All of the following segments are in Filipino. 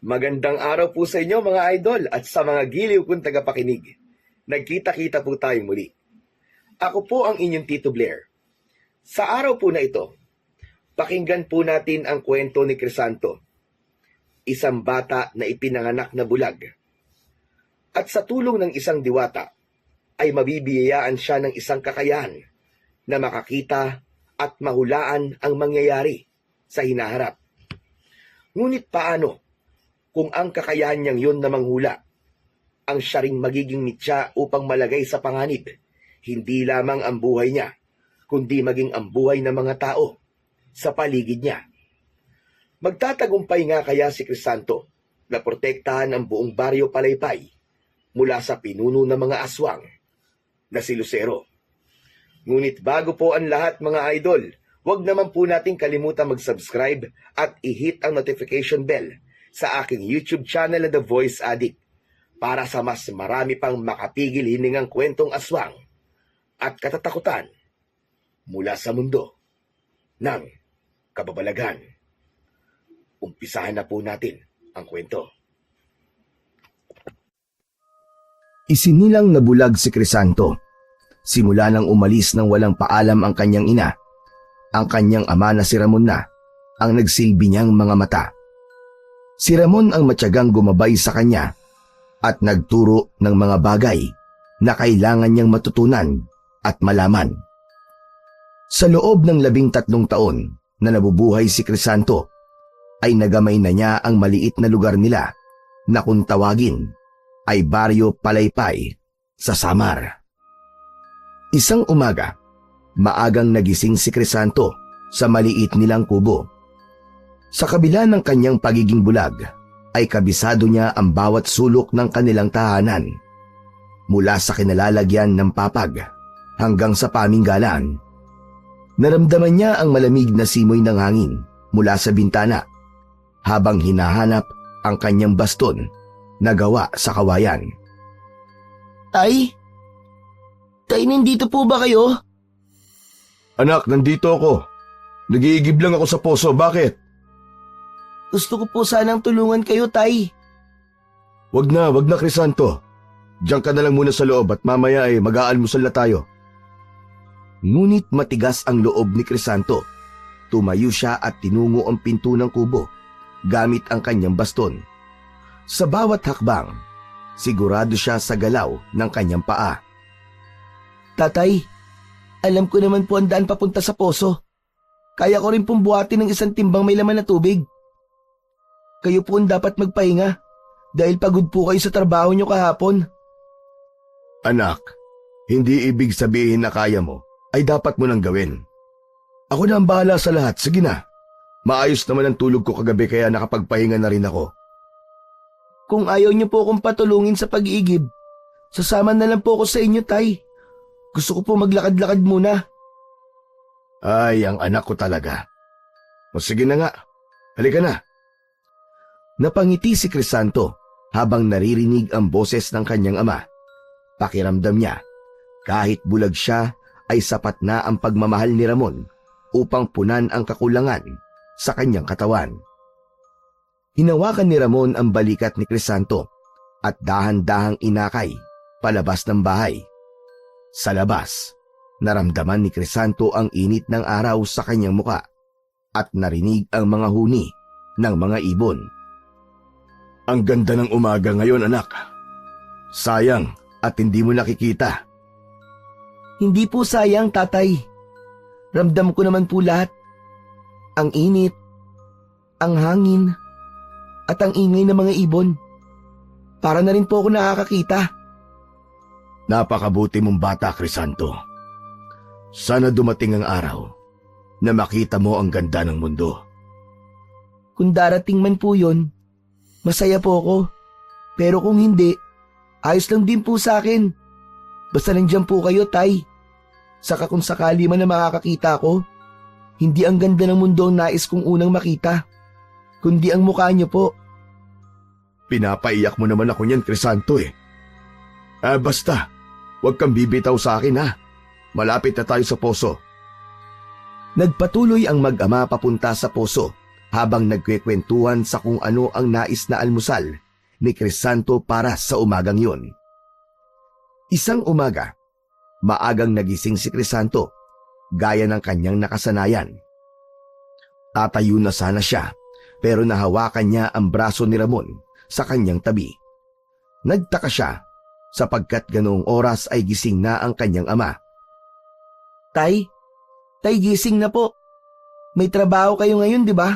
Magandang araw po sa inyo mga idol at sa mga giliw kong tagapakinig. Nagkita-kita po tayong muli. Ako po ang inyong Tito Blair. Sa araw po na ito, pakinggan po natin ang kwento ni Crisanto, isang bata na ipinanganak na bulag. At sa tulong ng isang diwata, ay mabibiyayaan siya ng isang kakayahan na makakita at mahulaan ang mangyayari sa hinaharap. Ngunit paano kung ang kakayahan niyang yun na manghula ang siya ring magiging mitya upang malagay sa panganib, hindi lamang ang buhay niya, kundi maging ang buhay ng mga tao sa paligid niya. Magtatagumpay nga kaya si Crisanto na protektahan ang buong baryo Palaypay mula sa pinuno ng mga aswang na si Lucero. Ngunit bago po ang lahat mga idol, huwag naman po nating kalimutan mag-subscribe at i-hit ang notification bell sa aking YouTube channel na The Voice Addict para sa mas marami pang makapigil hiningang kwentong aswang at katatakutan mula sa mundo ng kababalagan. Umpisahan na po natin ang kwento. Isinilang na bulag si Crisanto. Simula nang umalis nang walang paalam ang kanyang ina, ang kanyang ama na si Ramon na ang nagsilbi niyang mga mata. Si Ramon ang matyagang gumabay sa kanya at nagturo ng mga bagay na kailangan niyang matutunan at malaman. Sa loob ng 13 taon na nabubuhay si Crisanto, ay nagamay na niya ang maliit na lugar nila na kung tawagin ay Baryo Palaypay sa Samar. Isang umaga, maagang nagising si Crisanto sa maliit nilang kubo. Sa kabila ng kanyang pagiging bulag, ay kabisado niya ang bawat sulok ng kanilang tahanan. Mula sa kinalalagyan ng papag hanggang sa paminggalan. Naramdaman niya ang malamig na simoy ng hangin mula sa bintana habang hinahanap ang kanyang baston na gawa sa kawayan. Tay? Tay, nandito po ba kayo? Anak, nandito ako. Nagiigib lang ako sa poso. Bakit? Gusto ko po sanang tulungan kayo, Tay. Wag na, Crisanto. Diyan ka na lang muna sa loob at mamaya ay mag-aalmusal na tayo. Ngunit matigas ang loob ni Crisanto. Tumayo siya at tinungo ang pinto ng kubo gamit ang kanyang baston. Sa bawat hakbang, sigurado siya sa galaw ng kanyang paa. Tatay, alam ko naman po ang daan papunta sa poso. Kaya ko rin pong buhatin ng isang timbang may laman na tubig. Kayo po ang dapat magpahinga dahil pagod po kayo sa trabaho niyo kahapon. Anak, hindi ibig sabihin na kaya mo ay dapat mo nang gawin. Ako na ang bahala sa lahat. Sige na. Maayos naman ang tulog ko kagabi kaya nakapagpahinga na rin ako. Kung ayaw niyo po akong patulungin sa pag-iigib, sasama na lang po ako sa inyo, Tay. Gusto ko po maglakad-lakad muna. Ay, ang anak ko talaga. O sige na nga. Halika na. Napangiti si Crisanto habang naririnig ang boses ng kanyang ama. Pakiramdam niya, kahit bulag siya ay sapat na ang pagmamahal ni Ramon upang punan ang kakulangan sa kanyang katawan. Hinawakan ni Ramon ang balikat ni Crisanto at dahan-dahang inakay palabas ng bahay. Sa labas, naramdaman ni Crisanto ang init ng araw sa kanyang muka at narinig ang mga huni ng mga ibon. Ang ganda ng umaga ngayon, anak. Sayang at hindi mo nakikita. Hindi po sayang, Tatay. Ramdam ko naman po lahat. Ang init, ang hangin, at ang ingay ng mga ibon. Para na rin po ako nakakakita. Napakabuti mong bata, Crisanto. Sana dumating ang araw na makita mo ang ganda ng mundo. Kung darating man po yun, masaya po ako. Pero kung hindi, ayos lang din po sa akin. Basta nandiyan po kayo, Tay. Saka kung sakali man na makakakita ko, hindi ang ganda ng mundo ang nais kong unang makita, kundi ang mukha niyo po. Pinapaiyak mo naman ako niyan, Crisanto eh. Basta, huwag kang bibitaw sa akin ha. Malapit na tayo sa poso. Nagpatuloy ang mag-ama papunta sa poso habang nagkwekwentuhan sa kung ano ang nais na almusal ni Crisanto para sa umagang yun. Isang umaga, maagang nagising si Crisanto gaya ng kanyang nakasanayan. Tatayo na sana siya pero nahawakan niya ang braso ni Ramon sa kanyang tabi. Nagtaka siya sapagkat ganoong oras ay gising na ang kanyang ama. Tay, gising na po. May trabaho kayo ngayon, di ba?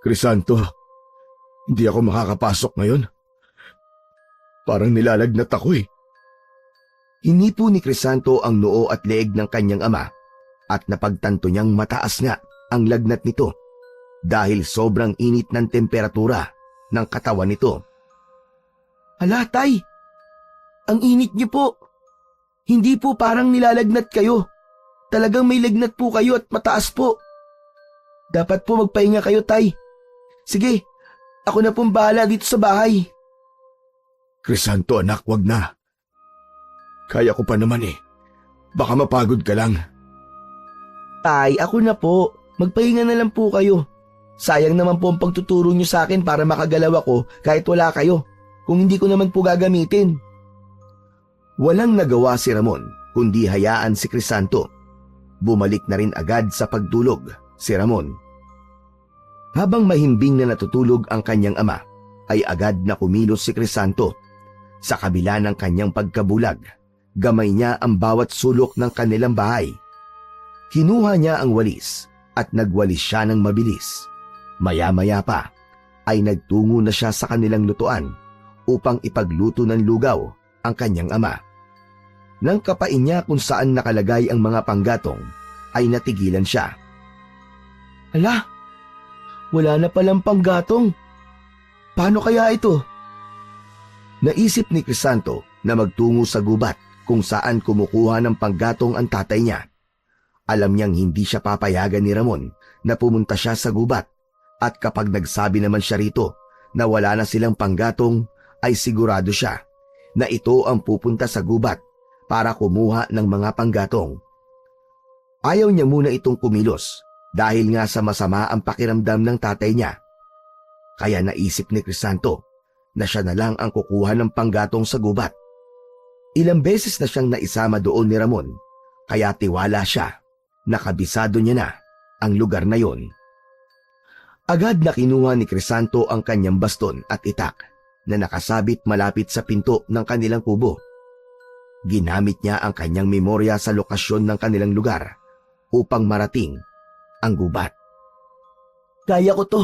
Crisanto, hindi ako makakapasok ngayon. Parang nilalagnat ako eh. Hinipo ni Crisanto ang noo at leeg ng kanyang ama at napagtanto niyang mataas nga ang lagnat nito dahil sobrang init ng temperatura ng katawan nito. Hala, Tay. Ang init niyo po. Hindi po parang nilalagnat kayo. Talagang may lagnat po kayo at mataas po. Dapat po magpahinga kayo, Tay. Sige, ako na pong bahala dito sa bahay. Crisanto anak, wag na. Kaya ko pa naman eh. Baka mapagod ka lang. Tay, ako na po. Magpahinga na lang po kayo. Sayang naman po ang pagtuturo niyo sa akin para makagalaw ako kahit wala kayo. Kung hindi ko naman po gagamitin. Walang nagawa si Ramon kundi hayaan si Crisanto. Bumalik na rin agad sa pagtulog si Ramon. Habang mahimbing na natutulog ang kanyang ama, ay agad na kumilos si Crisanto. Sa kabila ng kanyang pagkabulag, gamay niya ang bawat sulok ng kanilang bahay. Kinuha niya ang walis at nagwalis siya ng mabilis. Maya-maya pa ay nagtungo na siya sa kanilang lutuan upang ipagluto ng lugaw ang kanyang ama. Nang kapain niya kung saan nakalagay ang mga panggatong, ay natigilan siya. Hala, wala na palang panggatong. Paano kaya ito? Naisip ni Crisanto na magtungo sa gubat kung saan kumukuha ng panggatong ang tatay niya. Alam niyang hindi siya papayagan ni Ramon na pumunta siya sa gubat at kapag nagsabi naman siya rito na wala na silang panggatong ay sigurado siya na ito ang pupunta sa gubat para kumuha ng mga panggatong. Ayaw niya muna itong kumilos dahil nga sa masama ang pakiramdam ng tatay niya. Kaya naisip ni Crisanto na siya na lang ang kukuha ng panggatong sa gubat. Ilang beses na siyang naisama doon ni Ramon, kaya tiwala siya na kabisado niya na ang lugar na yon. Agad na kinuha ni Crisanto ang kanyang baston at itak na nakasabit malapit sa pinto ng kanilang kubo. Ginamit niya ang kanyang memorya sa lokasyon ng kanilang lugar upang marating ang gubat. Kaya ko to.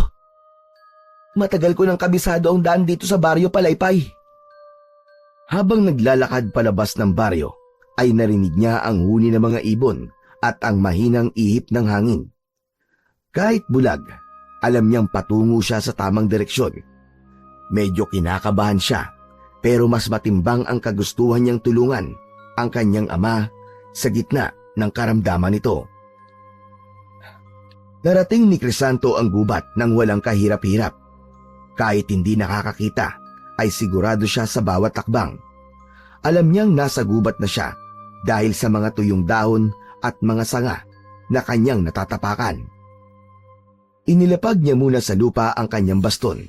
Matagal ko nang kabisado ang daan dito sa baryo Palaypay. Habang naglalakad palabas ng baryo, ay narinig niya ang huni ng mga ibon at ang mahinang ihip ng hangin. Kahit bulag, alam niyang patungo siya sa tamang direksyon. Medyo kinakabahan siya, pero mas matimbang ang kagustuhan niyang tulungan ang kanyang ama sa gitna ng karamdaman nito. Narating ni Crisanto ang gubat nang walang kahirap-hirap. Kahit hindi nakakakita, ay sigurado siya sa bawat takbang. Alam niyang nasa gubat na siya dahil sa mga tuyong dahon at mga sanga na kanyang natatapakan. Inilapag niya muna sa lupa ang kanyang baston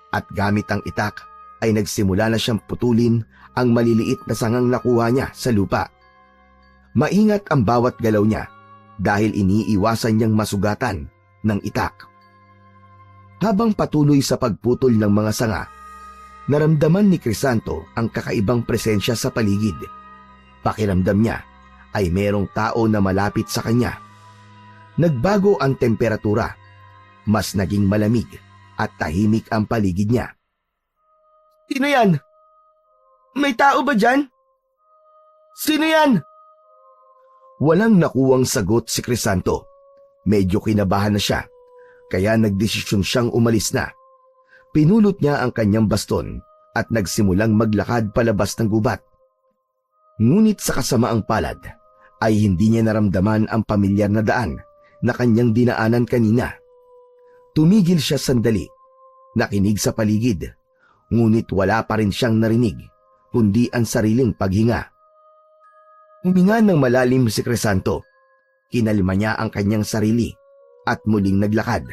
at gamit ang itak ay nagsimula na siyang putulin ang maliliit na sangang nakuha niya sa lupa. Maingat ang bawat galaw niya dahil iniiwasan niyang masugatan ng itak. Habang patuloy sa pagputol ng mga sanga, naramdaman ni Crisanto ang kakaibang presensya sa paligid. Pakiramdam niya ay merong tao na malapit sa kanya. Nagbago ang temperatura, mas naging malamig at tahimik ang paligid niya. Sino yan? May tao ba dyan? Sino yan? Walang nakuwang sagot si Crisanto. Medyo kinabahan na siya, kaya nagdesisyon siyang umalis na. Pinulot niya ang kanyang baston at nagsimulang maglakad palabas ng gubat. Ngunit sa kasamaang palad ay hindi niya naramdaman ang pamilyar na daan na kanyang dinaanan kanina. Tumigil siya sandali, nakinig sa paligid, ngunit wala pa rin siyang narinig, kundi ang sariling paghinga. Huminga ng malalim si Crisanto. Kinalma niya ang kanyang sarili at muling naglakad.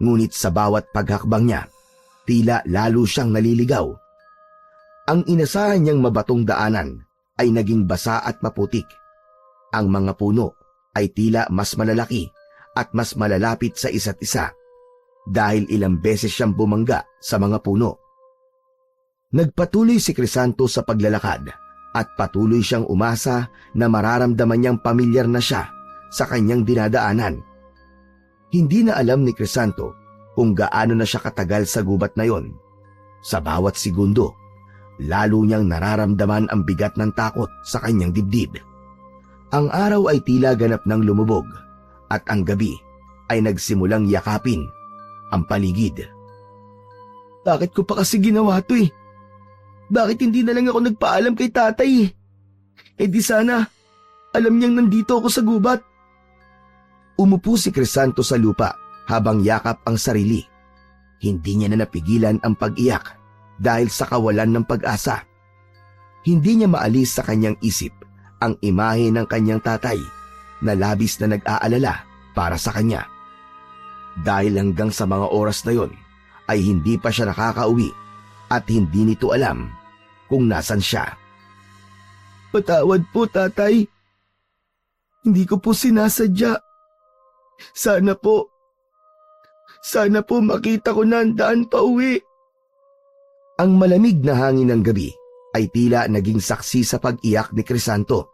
Ngunit sa bawat paghakbang niya, tila lalo siyang naliligaw. Ang inasahan niyang mabatong daanan ay naging basa at maputik. Ang mga puno ay tila mas malalaki at mas malalapit sa isa't isa dahil ilang beses siyang bumangga sa mga puno. Nagpatuloy si Crisanto sa paglalakad at patuloy siyang umasa na mararamdaman niyang pamilyar na siya sa kanyang dinadaanan. Hindi na alam ni Crisanto kung gaano na siya katagal sa gubat na yon. Sa bawat segundo, lalo niyang nararamdaman ang bigat ng takot sa kanyang dibdib. Ang araw ay tila ganap ng lumubog at ang gabi ay nagsimulang yakapin ang paligid. Bakit ko pa kasi ginawa to eh? Bakit hindi na lang ako nagpaalam kay tatay eh? Eh di sana, alam niyang nandito ako sa gubat. Umupo si Crisanto sa lupa habang yakap ang sarili. Hindi niya na napigilan ang pag-iyak dahil sa kawalan ng pag-asa. Hindi niya maalis sa kanyang isip ang imahe ng kanyang tatay na labis na nag-aalala para sa kanya. Dahil hanggang sa mga oras na yon ay hindi pa siya nakakauwi at hindi nito alam kung nasan siya. Patawad po, tatay. Hindi ko po sinasadya. Sana po makita ko na ang daan pa uwi. Ang malamig na hangin ng gabi ay tila naging saksi sa pag-iyak ni Crisanto.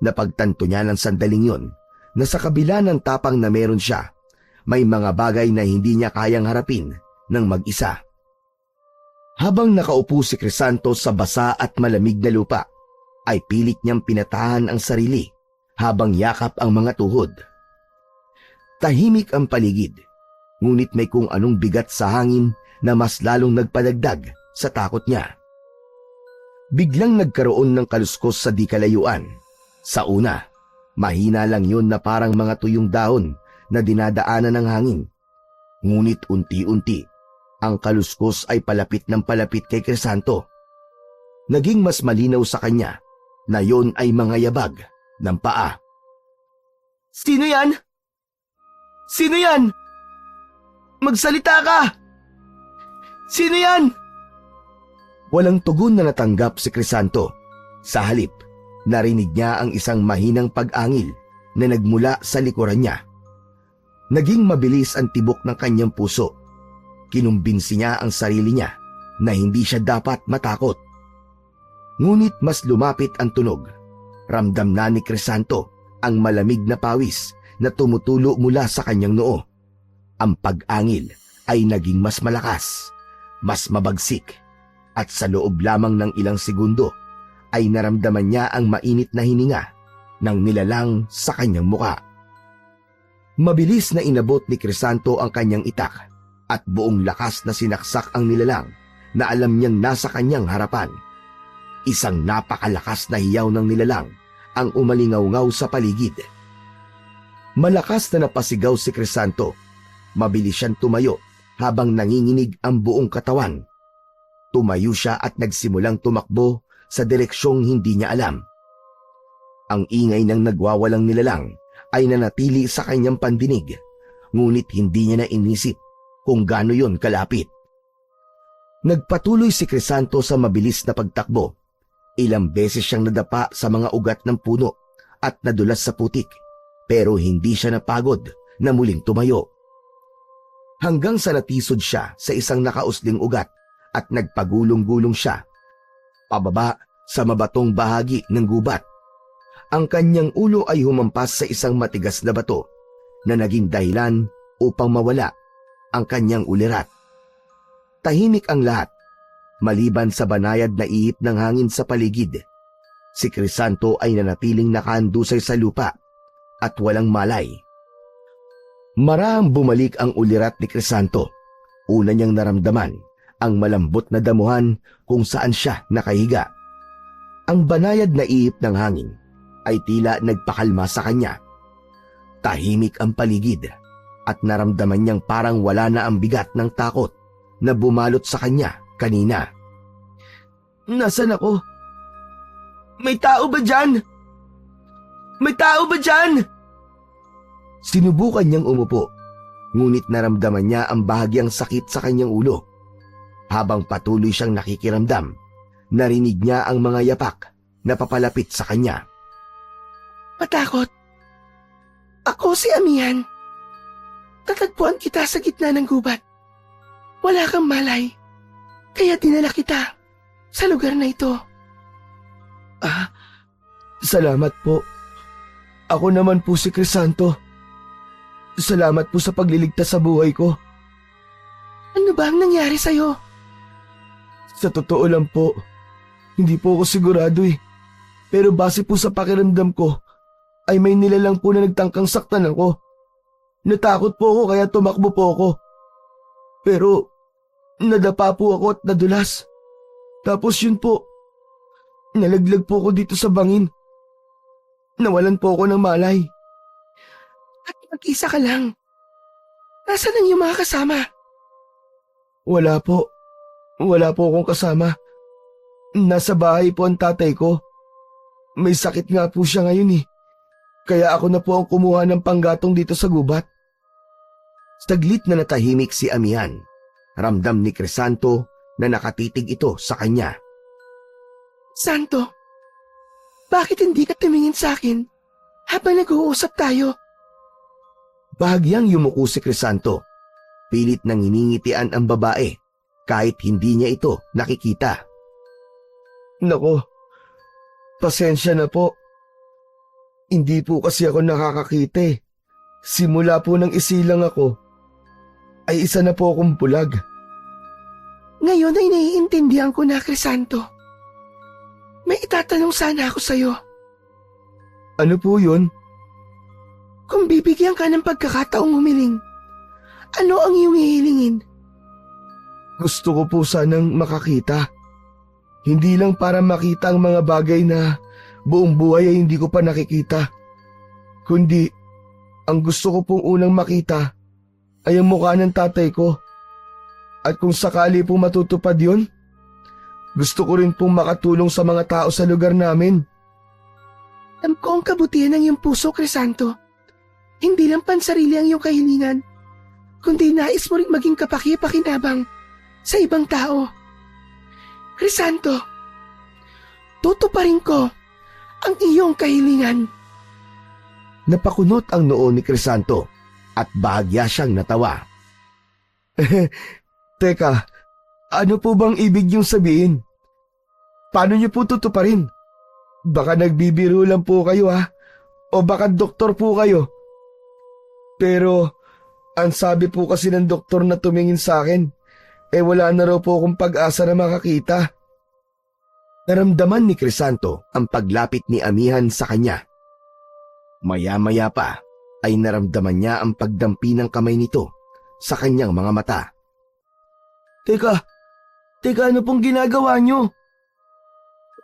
Napagtanto niya ng sandaling yon na sa kabila ng tapang na meron siya, may mga bagay na hindi niya kayang harapin ng mag-isa. Habang nakaupo si Crisanto sa basa at malamig na lupa, ay pilit niyang pinatahan ang sarili habang yakap ang mga tuhod. Tahimik ang paligid, ngunit may kung anong bigat sa hangin na mas lalong nagpadagdag sa takot niya. Biglang nagkaroon ng kaluskos sa di kalayuan. Sa una, mahina lang yun na parang mga tuyong dahon na dinadaanan ng hangin. Ngunit unti-unti, ang kaluskos ay palapit ng palapit kay Crisanto. Naging mas malinaw sa kanya na yon ay mga yabag ng paa. Sino yan? Sino yan? Magsalita ka! Sino yan? Walang tugon na natanggap si Crisanto. Sa halip, narinig niya ang isang mahinang pag-angil na nagmula sa likuran niya. Naging mabilis ang tibok ng kanyang puso. Kinumbinsi niya ang sarili niya na hindi siya dapat matakot. Ngunit mas lumapit ang tunog. Ramdam na ni Crisanto ang malamig na pawis na tumutulo mula sa kanyang noo. Ang pag-angil ay naging mas malakas, mas mabagsik, at sa loob lamang ng ilang segundo ay naramdaman niya ang mainit na hininga ng nilalang sa kanyang muka. Mabilis na inabot ni Crisanto ang kanyang itak at buong lakas na sinaksak ang nilalang na alam niyang nasa kanyang harapan. Isang napakalakas na hiyaw ng nilalang ang umalingaw-ngaw sa paligid. Malakas na napasigaw si Crisanto. Mabilis siyang tumayo habang nanginginig ang buong katawan. Tumayo siya at nagsimulang tumakbo sa direksyong hindi niya alam. Ang ingay ng nagwawalang nilalang ay nanatili sa kanyang pandinig, ngunit hindi niya na inisip kung gaano yon kalapit. Nagpatuloy si Crisanto sa mabilis na pagtakbo. Ilang beses siyang nadapa sa mga ugat ng puno at nadulas sa putik, pero hindi siya napagod na muling tumayo. Hanggang sa natisod siya sa isang nakausling ugat at nagpagulong-gulong siya pababa sa mabatong bahagi ng gubat. Ang kanyang ulo ay humampas sa isang matigas na bato na naging dahilan upang mawala ang kanyang ulirat. Tahimik ang lahat, maliban sa banayad na ihip ng hangin sa paligid. Si Crisanto ay nanatiling nakahandusay sa lupa at walang malay. Marahang bumalik ang ulirat ni Crisanto. Una niyang naramdaman ang malambot na damuhan kung saan siya nakahiga. Ang banayad na ihip ng hangin ay tila nagpakalma sa kanya. Tahimik ang paligid at naramdaman niyang parang wala na ang bigat ng takot na bumalot sa kanya kanina. Nasaan ako? May tao ba dyan? May tao ba dyan? Sinubukan niyang umupo, Ngunit naramdaman niya ang bahagyang sakit sa kanyang ulo. Habang patuloy siyang nakikiramdam, narinig niya ang mga yapak na papalapit sa kanya. Matakot. Ako si Amihan. Tatagpuan kita sa gitna ng gubat. Wala kang malay, kaya dinala kita sa lugar na ito. Salamat po. Ako naman po si Crisanto. Salamat po sa pagliligtas sa buhay ko. Ano ba ang nangyari sa'yo? Sa totoo lang po, hindi po ako sigurado eh. Pero base po sa pakiramdam ko, ay may nilalang po na nagtangkang saktan ako. Natakot po ako kaya tumakbo po ako. Pero nadapa po ako at nadulas. Tapos yun po, nalaglag po ako dito sa bangin. Nawalan po ako ng malay. At mag-isa ka lang. Nasaan ang iyong mga kasama? Wala po. Wala po akong kasama. Nasa bahay po ang tatay ko. May sakit nga po siya ngayon eh. Kaya ako na po ang kumuha ng panggatong dito sa gubat. Saglit na natahimik si Amihan. Ramdam ni Crisanto na nakatitig ito sa kanya. Santo, bakit hindi ka tumingin sa akin habang nag-uusap tayo? Bahagyang yumuko si Crisanto. Pilit nang iningitian ang babae kahit hindi niya ito nakikita. Nako, pasensya na po. Hindi po kasi ako nakakakita eh. Simula po nang isilang ako, ay isa na po akong bulag. Ngayon ay naiintindihan ko na, Crisanto. May itatanong sana ako sa'yo. Ano po yun? Kung bibigyan ka ng pagkakataong humiling, ano ang iyong hihilingin? Gusto ko po sanang makakita. Hindi lang para makita ang mga bagay na buong buhay ay hindi ko pa nakikita. Kundi, ang gusto ko pong unang makita ay ang mukha ng tatay ko. At kung sakali pong matutupad yun, gusto ko rin pong makatulong sa mga tao sa lugar namin. Alam ko ang kabutihan ng iyong puso, Crisanto. Hindi lang pansarili ang iyong kahilingan, kundi nais mo rin maging kapaki-pakinabang sa ibang tao. Crisanto, tutuparin ko ang iyong kahilingan. Napakunot ang noo ni Crisanto at bahagya siyang natawa. Teka, ano po bang ibig niyong sabihin? Paano niyo po tutuparin? Baka nagbibiro lang po kayo ha? O baka doktor po kayo? Pero, ang sabi po kasi ng doktor na tumingin sa akin, wala na raw po akong pag-asa na makakita. Naramdaman ni Crisanto ang paglapit ni Amihan sa kanya. Maya-maya pa ay naramdaman niya ang pagdampi ng kamay nito sa kanyang mga mata. Teka ano pong ginagawa niyo?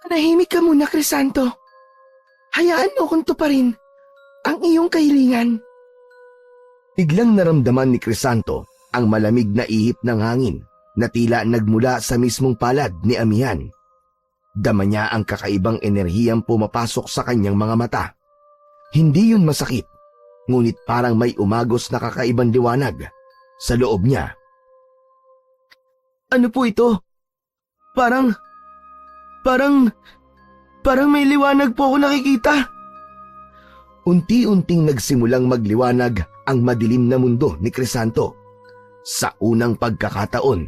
Manahimik ka muna, Crisanto. Hayaan mo kung tuparin ang iyong kahilingan. Biglang naramdaman ni Crisanto ang malamig na ihip ng hangin na tila nagmula sa mismong palad ni Amihan. Dama niya ang kakaibang enerhiyang pumapasok sa kanyang mga mata. Hindi yun masakit, ngunit parang may umagos na kakaibang liwanag sa loob niya. Ano po ito? Parang may liwanag po ako nakikita. Unti-unting nagsimulang magliwanag ang madilim na mundo ni Crisanto. Sa unang pagkakataon,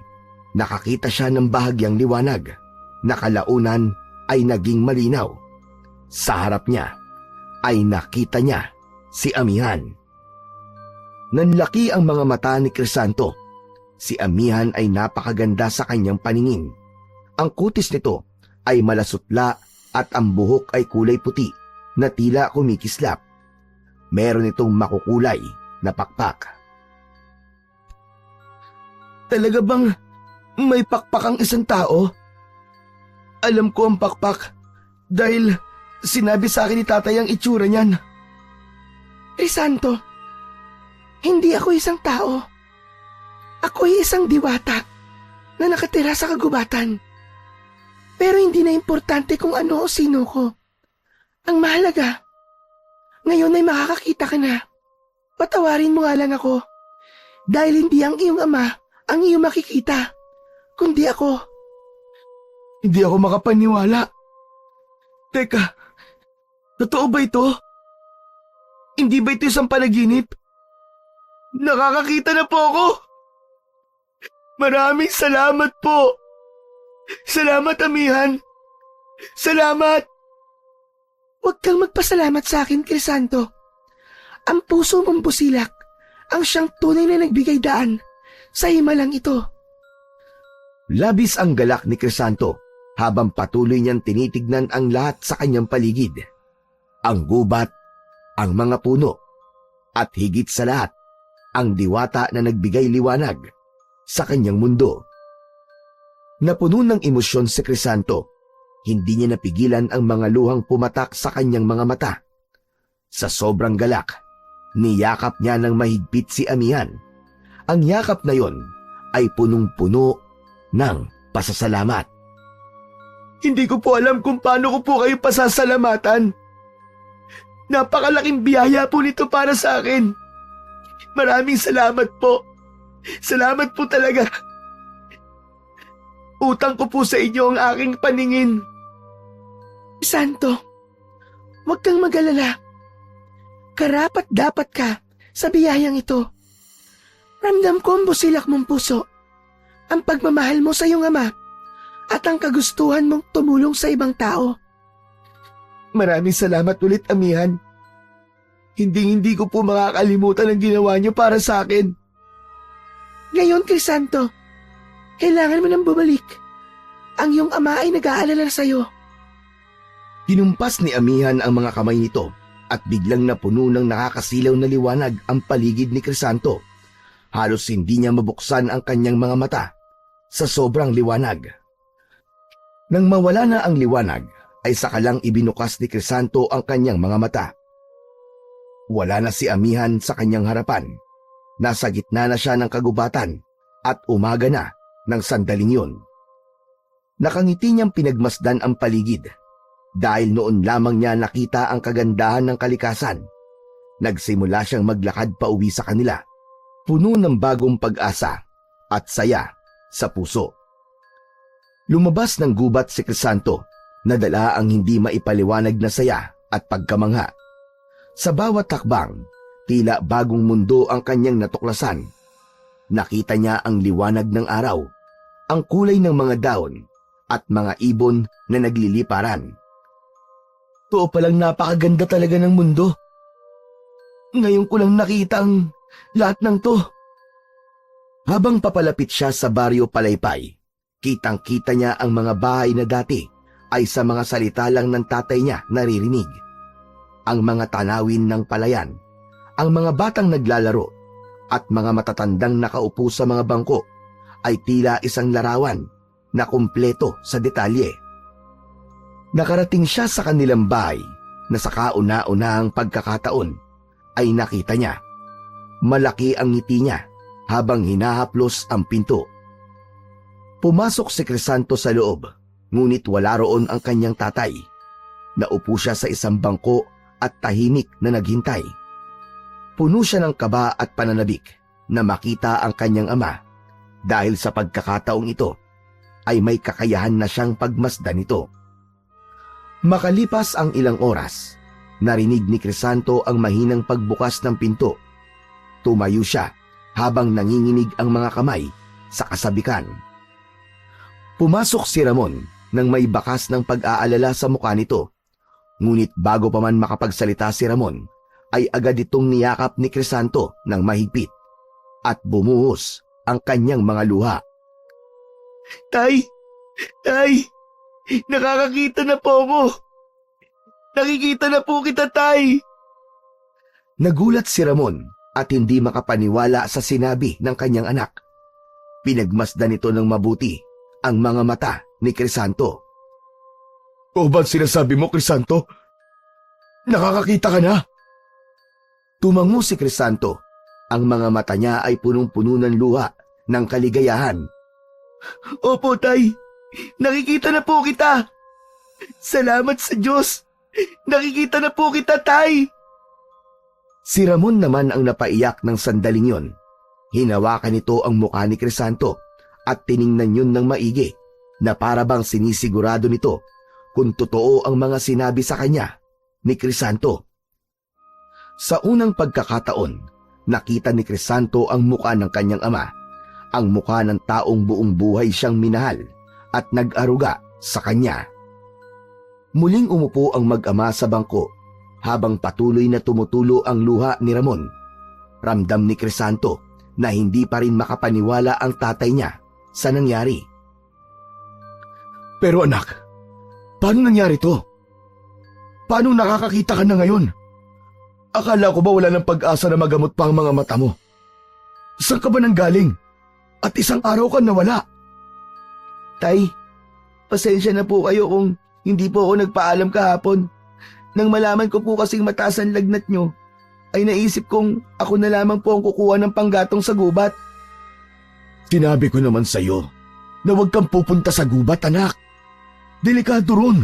nakakita siya ng bahagyang liwanag na kalaunan ay naging malinaw. Sa harap niya ay nakita niya si Amihan. Nanlaki ang mga mata ni Crisanto. Si Amihan ay napakaganda sa kanyang paningin. Ang kutis nito ay malasutla at ang buhok ay kulay puti na tila kumikislap. Meron itong makukulay na pakpak. Talaga bang may pakpak ang isang tao? Alam ko ang pakpak dahil sinabi sa akin ni tatay ang itsura niyan. Crisanto, hindi ako isang tao. Ako ay isang diwata na nakatira sa kagubatan. Pero hindi na importante kung ano o sino ko. Ang mahalaga, ngayon ay makakakita ka na. Patawarin mo nga lang ako. Dahil hindi ang iyong ama ang iyong makikita, kundi ako. Hindi ako makapaniwala. Teka, totoo ba ito? Hindi ba ito isang panaginip? Nakakakita na po ako! Maraming salamat po! Salamat, amihan! Salamat! Huwag kang magpasalamat sa akin, Crisanto. Ang puso mong busilak ang siyang tunay na nagbigay daan sa himalang ito. Labis ang galak ni Crisanto habang patuloy niyang tinitignan ang lahat sa kanyang paligid. Ang gubat, ang mga puno, at higit sa lahat, ang diwata na nagbigay liwanag sa kanyang mundo. Napuno ng emosyon si Crisanto, hindi niya napigilan ang mga luhang pumatak sa kanyang mga mata. Sa sobrang galak, niyakap niya ng mahigpit si amihan. Ang yakap na yon ay punong-puno ng pasasalamat. Hindi ko po alam kung paano ko po kayo pasasalamatan. Napakalaking biyaya po nito para sa akin. Maraming salamat po. Salamat po talaga. Utang ko po sa inyo ang aking paningin. Santo, huwag kang mag-alala. Karapat-dapat ka sa biyayang ito. Ramdam ko ang busilak mong puso, ang pagmamahal mo sa iyong ama, at ang kagustuhan mong tumulong sa ibang tao. Maraming salamat ulit, amihan. Hindi ko po makakalimutan ang ginawa niyo para sa akin. Ngayon, Crisanto, kailangan mo nang bumalik. Ang iyong ama ay nag-aalala sa iyo. Hinumpas ni amihan ang mga kamay nito at biglang napuno ng nakakasilaw na liwanag ang paligid ni Crisanto. Halos hindi niya mabuksan ang kanyang mga mata sa sobrang liwanag. Nang mawala na ang liwanag, ay sakalang ibinukas ni Crisanto ang kanyang mga mata. Wala na si amihan sa kanyang harapan. Nasa gitna na siya ng kagubatan at umaga na ng sandaling yun. Nakangiti niyang pinagmasdan ang paligid dahil noon lamang niya nakita ang kagandahan ng kalikasan. Nagsimula siyang maglakad pa uwi sa kanila, puno ng bagong pag-asa at saya sa puso. Lumabas ng gubat si Crisanto, nadala ang hindi maipaliwanag na saya at pagkamangha. Sa bawat takbang, tila bagong mundo ang kanyang natuklasan. Nakita niya ang liwanag ng araw, ang kulay ng mga daon, at mga ibon na nagliliparan. Totoo palang napakaganda talaga ng mundo. Ngayon ko lang nakita ang lahat ng to. Habang papalapit siya sa baryo Palaypay, kitang-kita niya ang mga bahay na dati ay sa mga salita lang ng tatay niya naririnig. Ang mga tanawin ng palayan, ang mga batang naglalaro, at mga matatandang nakaupo sa mga bangko ay tila isang larawan na kumpleto sa detalye. Nakarating siya sa kanilang bahay na sa kauna-unahang pagkakataon ay nakita niya. Malaki ang ngiti niya habang hinahaplos ang pinto. Pumasok si Crisanto sa loob, ngunit wala roon ang kanyang tatay. Naupo siya sa isang bangko at tahimik na naghintay. Puno siya ng kaba at pananabik na makita ang kanyang ama dahil sa pagkakataong ito ay may kakayahan na siyang pagmasdan ito. Makalipas ang ilang oras, narinig ni Crisanto ang mahinang pagbukas ng pinto. Tumayo siya habang nanginginig ang mga kamay sa kasabikan. Pumasok si Ramon nang may bakas ng pag-aalala sa mukha nito. Ngunit bago pa man makapagsalita si Ramon, ay agad itong niyakap ni Crisanto ng mahigpit at bumuhos ang kanyang mga luha. Tay! Tay! Nakakakita na po ako! Nakikita na po kita, Tay! Nagulat si Ramon at hindi makapaniwala sa sinabi ng kanyang anak. Pinagmasdan nito ng mabuti ang mga mata ni Crisanto. O ba't sinasabi mo, Crisanto? Nakakakita ka na? Tumango si Crisanto. Ang mga mata niya ay punong-puno ng luha ng kaligayahan. Opo, Tay. Nakikita na po kita. Salamat sa Diyos. Nakikita na po kita, Tay. Si Ramon naman ang napaiyak ng sandaling yon. Hinawakan nito ang mukha ni Crisanto at tiningnan yun ng maigi na para bang sinisigurado nito kung totoo ang mga sinabi sa kanya ni Crisanto. Sa unang pagkakataon, nakita ni Crisanto ang mukha ng kanyang ama, ang mukha ng taong buong buhay siyang minahal at nag-aruga sa kanya. Muling umupo ang mag-ama sa bangko habang patuloy na tumutulo ang luha ni Ramon. Ramdam ni Crisanto na hindi pa rin makapaniwala ang tatay niya sa nangyari. Pero anak, paano nangyari to? Paano nakakakita ka na ngayon? Akala ko ba wala ng pag-asa na magamot pa ang mga mata mo? Saan ka ba nanggaling? At isang araw ka nawala. Tay, pasensya na po kayo kung hindi po ako nagpaalam kahapon. Nang malaman ko po kasing mataas ang lagnat nyo, ay naisip kong ako na lamang po ang kukuha ng panggatong sa gubat. Sinabi ko naman sa'yo na huwag kang pupunta sa gubat, anak. Delikado ron,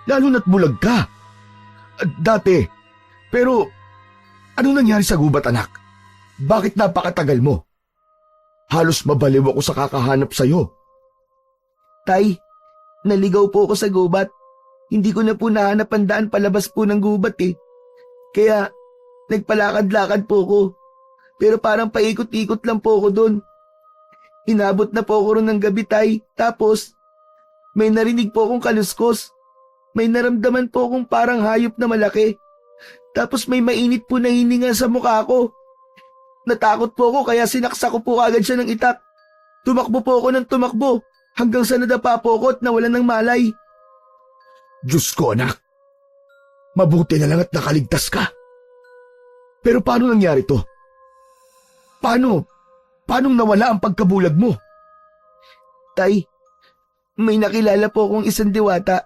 lalo na't bulag ka. Dati, pero anong nangyari sa gubat, anak? Bakit napakatagal mo? Halos mabaliw ako sa kakahanap sa'yo. Tay, naligaw po ako sa gubat. Hindi ko na po nahanap ang daan palabas po ng gubat eh. Kaya nagpalakad-lakad po ko. Pero parang paikot-ikot lang po ako doon. Inabot na po ako ron ng gabi, tay. Tapos, may narinig po akong kaluskos. May naramdaman po akong parang hayop na malaki. Tapos may mainit po na hininga sa mukha ko. Natakot po ako kaya sinaksa ko po agad siya ng itak. Tumakbo po ako ng tumakbo hanggang sa nadapa po ako at nawalan ng malay. Diyos ko, anak. Mabuti na lang at nakaligtas ka. Pero paano nangyari to? Paanong nawala ang pagkabulag mo? Tay, may nakilala po akong isang diwata.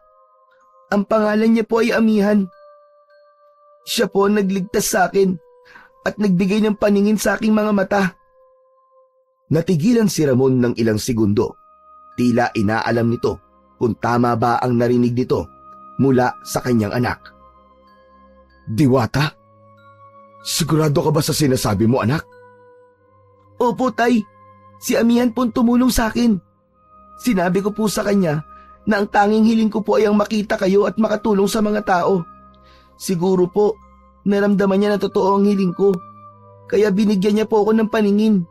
Ang pangalan niya po ay Amihan. Siya po ang nagligtas sa akin at nagbigay ng paningin sa aking mga mata. Natigilan si Ramon ng ilang segundo. Tila inaalam nito kung tama ba ang narinig nito mula sa kanyang anak. Diwata? Sigurado ka ba sa sinasabi mo, anak? Opo, tay. Si Amihan po ang tumulong sa akin. Sinabi ko po sa kanya na ang tanging hiling ko po ay ang makita kayo at makatulong sa mga tao. Siguro po, naramdaman niya na totoo ang hiling ko. Kaya binigyan niya po ako ng paningin.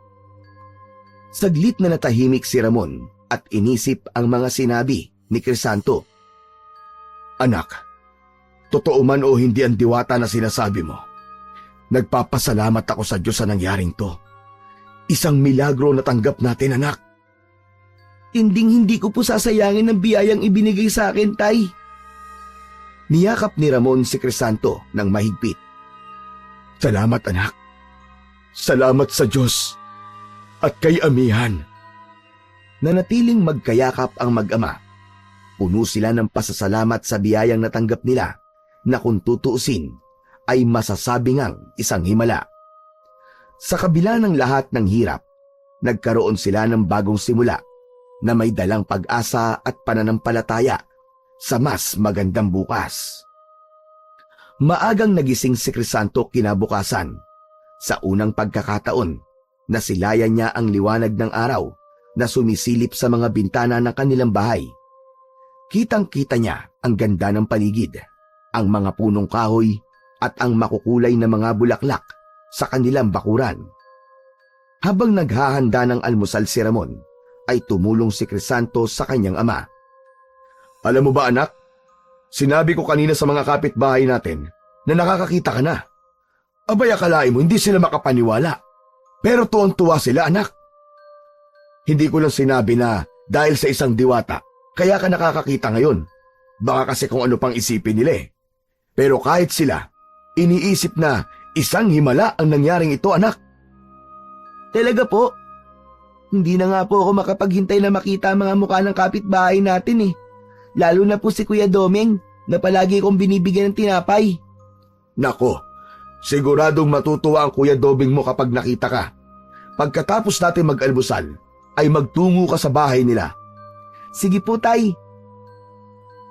Saglit na natahimik si Ramon at inisip ang mga sinabi ni Crisanto. Anak, totoo man o hindi ang diwata na sinasabi mo, nagpapasalamat ako sa Diyos sa nangyaring to. Isang milagro na tanggap natin, anak. Hindi ko po sasayangin ang biyayang ibinigay sa akin, tay. Niyakap ni Ramon si Crisanto ng mahigpit. Salamat, anak. Salamat sa Diyos at kay Amihan. Nanatiling magkayakap ang mag-ama. Puno sila ng pasasalamat sa biyayang natanggap nila na kung tutuusin ay masasabi ngang isang himala. Sa kabila ng lahat ng hirap, nagkaroon sila ng bagong simula na may dalang pag-asa at pananampalataya sa mas magandang bukas. Maagang nagising si Crisanto kinabukasan. Sa unang pagkakataon, nasilayan niya ang liwanag ng araw na sumisilip sa mga bintana ng kanilang bahay. Kitang-kita niya ang ganda ng paligid, ang mga punong kahoy at ang makukulay na mga bulaklak sa kanilang bakuran. Habang naghahanda ng almusal si Ramon, ay tumulong si Crisanto sa kanyang ama. Alam mo ba, anak? Sinabi ko kanina sa mga kapitbahay natin na nakakakita ka na. Abay, akalain mo hindi sila makapaniwala. Pero tuwang-tuwa sila, anak. Hindi ko lang sinabi na dahil sa isang diwata kaya ka nakakakita ngayon. Baka kasi kung ano pang isipin nila eh. Pero kahit sila, iniisip na isang himala ang nangyaring ito, anak. Talaga po? Hindi na nga po ako makapaghintay na makita ang mga mukha ng kapitbahay natin eh. Lalo na po si Kuya Domeng na palagi kong binibigyan ng tinapay. Nako, siguradong matutuwa ang Kuya Domeng mo kapag nakita ka. Pagkatapos natin mag-almusal, ay magtungo ka sa bahay nila. Sige po, tay.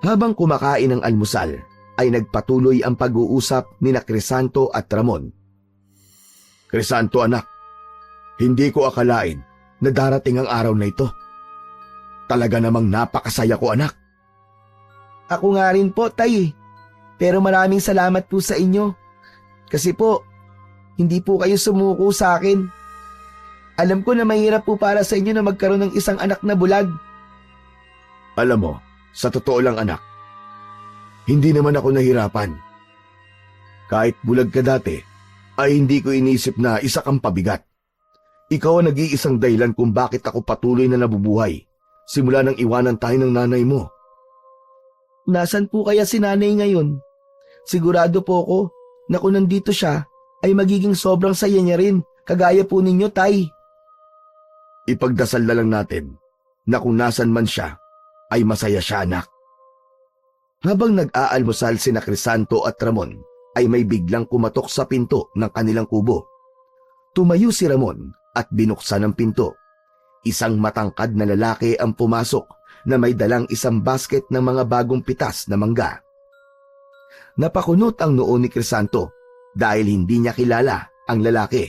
Habang kumakain ng almusal, ay nagpatuloy ang pag-uusap ni Crisanto at Ramon. Crisanto, anak, Hindi ko akalain na darating ang araw na ito. Talaga namang napakasaya ko, anak. Ako nga rin po, Tay. Pero maraming salamat po sa inyo. Kasi po, hindi po kayo sumuko sa akin. Alam ko na mahirap po para sa inyo na magkaroon ng isang anak na bulag. Alam mo, sa totoo lang anak, hindi naman ako nahirapan. Kahit bulag ka dati, ay hindi ko inisip na isa kang pabigat. Ikaw ang nag-iisang dahilan kung bakit ako patuloy na nabubuhay simula nang iwanan tayo ng nanay mo. Nasaan po kaya si nanay ngayon? Sigurado po ako na kung nandito siya, ay magiging sobrang saya niya rin, kagaya po ninyo, Tay. Ipagdasal na lang natin na kung nasan man siya, ay masaya siya, anak. Habang nag-aalmusal sina Crisanto at Ramon, ay may biglang kumatok sa pinto ng kanilang kubo. Tumayo si Ramon at binuksan ang pinto. Isang matangkad na lalaki ang pumasok na may dalang isang basket ng mga bagong pitas na mangga. Napakunot ang noo ni Crisanto dahil hindi niya kilala ang lalaki.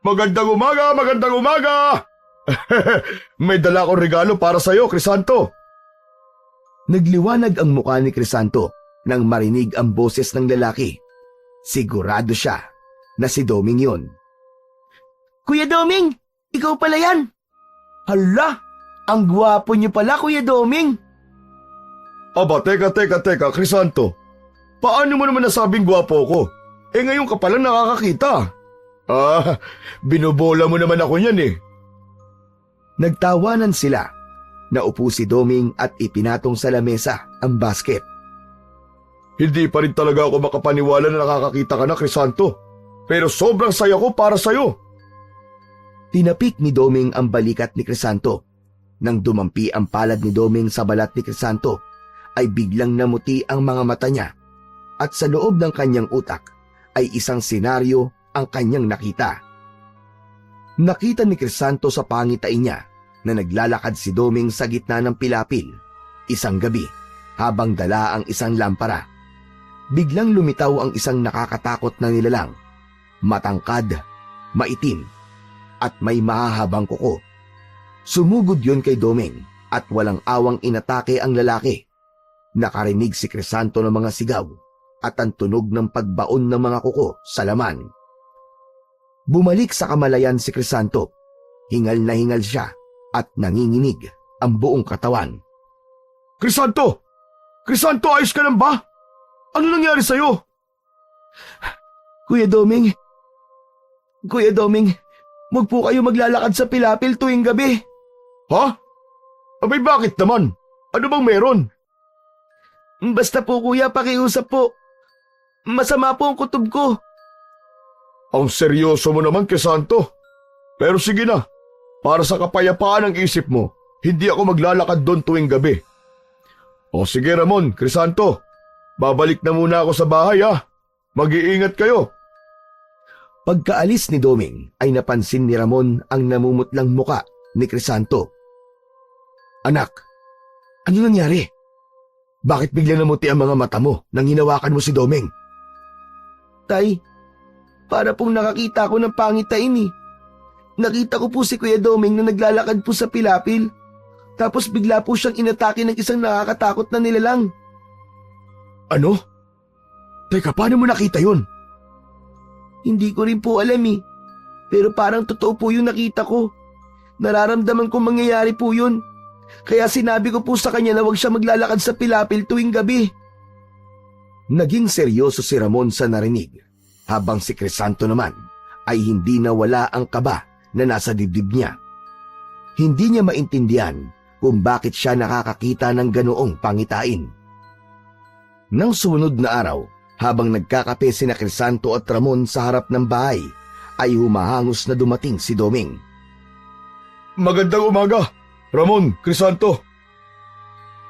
Magandang umaga! Magandang umaga! May dala akong regalo para sa iyo, Crisanto. Nagliwanag ang mukha ni Crisanto nang marinig ang boses ng lalaki. Sigurado siya na si Doming yun. Kuya Doming, ikaw pala yan. Hala, ang gwapo niyo pala, Kuya Doming. Aba, teka, Crisanto. Paano mo naman nasabing gwapo ko? Eh ngayon ka palang nakakakita. Binubola mo naman ako niyan eh. Nagtawanan sila. Naupo si Doming at ipinatong sa lamesa ang basket. Hindi pa rin talaga ako makapaniwala na nakakakita ka na, Crisanto. Pero sobrang saya ko para sa'yo. Tinapik ni Doming ang balikat ni Crisanto. Nang dumampi ang palad ni Doming sa balat ni Crisanto, ay biglang namuti ang mga mata niya. At sa loob ng kanyang utak ay isang senaryo ang kanyang nakita. Nakita ni Crisanto sa pangitain niya na naglalakad si Doming sa gitna ng pilapil, isang gabi, habang dala ang isang lampara. Biglang lumitaw ang isang nakakatakot na nilalang, matangkad, maitim, at may mahahabang kuko. Sumugod yun kay Doming at walang awang inatake ang lalaki. Nakarinig si Crisanto ng mga sigaw at ang tunog ng pagbaon ng mga kuko sa laman. Bumalik sa kamalayan si Crisanto. Hingal na hingal siya at nanginginig ang buong katawan. Crisanto! Crisanto, ayos ka lang ba? Ano nangyari sa'yo? Kuya Doming, huwag po kayo maglalakad sa pilapil tuwing gabi. Ha? Abay bakit naman? Ano bang meron? Basta po kuya, pakiusap po. Masama po ang kutob ko. Ang seryoso mo naman, Crisanto. Pero sige na, para sa kapayapaan ng isip mo, hindi ako maglalakad doon tuwing gabi. O sige Ramon, Crisanto, babalik na muna ako sa bahay ha. Mag-iingat kayo. Pagkaalis ni Doming ay napansin ni Ramon ang namumutlang muka ni Crisanto. Anak, ano nangyari? Bakit bigla namuti ang mga mata mo nang hinawakan mo si Doming? Tay, para pong nakakita ko ng pangitain eh. Nakita ko po si Kuya Doming na naglalakad po sa pilapil. Tapos bigla po siyang inatake ng isang nakakatakot na nilalang. Ano? Teka, paano mo nakita yun? Hindi ko rin po alam eh. Pero parang totoo po yung nakita ko. Nararamdaman kong mangyayari po yun. Kaya sinabi ko po sa kanya na huwag siya maglalakad sa pilapil tuwing gabi. Naging seryoso si Ramon sa narinig, habang si Crisanto naman ay hindi nawala ang kaba na nasa dibdib niya. Hindi niya maintindihan kung bakit siya nakakakita ng ganoong pangitain. Nang sumunod na araw, habang nagkakape sina Crisanto at Ramon sa harap ng bahay, ay humahangos na dumating si Doming. Magandang umaga, Ramon, Crisanto.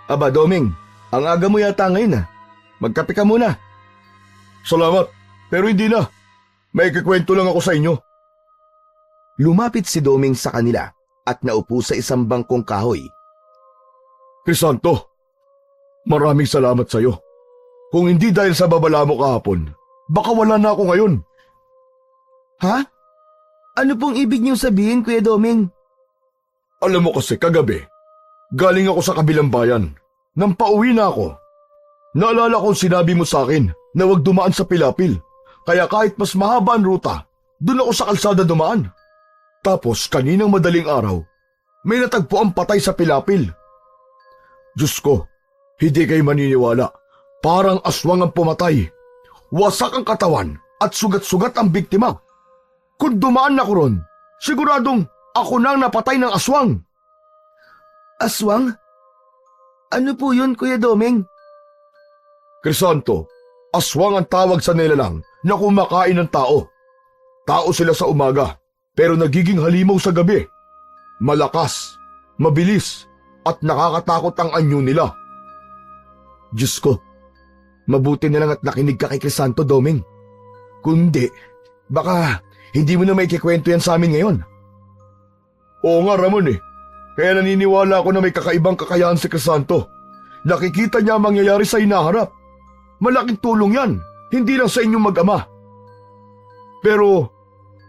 Aba, Doming, ang aga mo yata ngayon. Magkape ka muna. Salamat, pero hindi na. May kikwento lang ako sa inyo. Lumapit si Doming sa kanila at naupo sa isang bangkong kahoy. Crisanto, maraming salamat sa iyo. Kung hindi dahil sa babala mo kahapon, baka wala na ako ngayon. Ha? Ano pong ibig niyong sabihin, Kuya Doming? Alam mo kasi kagabi, galing ako sa kabilang bayan. Nang pauwi na ako, naalala kong sinabi mo sa akin na huwag dumaan sa Pilapil. Kaya kahit mas mahaba ang ruta, doon ako sa kalsada dumaan. Tapos kaninang madaling araw, may natagpo ang patay sa Pilapil. Diyos ko, hindi kayo maniniwala. Parang aswang ang pumatay. Wasak ang katawan at sugat-sugat ang biktima. Kung dumaan ako ron, siguradong ako nang napatay ng aswang. Aswang? Ano po yun, Kuya Doming? Crisanto, aswang ang tawag sa nilalang na kumakain ng tao. Tao sila sa umaga, pero nagiging halimaw sa gabi. Malakas, mabilis, at nakakatakot ang anyo nila. Diyos ko, mabuti na lang at nakinig ka kay Crisanto, Doming. Kundi, baka hindi mo na may kikwento yan sa amin ngayon. Oo nga, Ramon eh. Kaya naniniwala ako na may kakaibang kakayahan si Crisanto. Nakikita niya ang mangyayari sa hinaharap. Malaking tulong yan, hindi lang sa inyong mag-ama. Pero,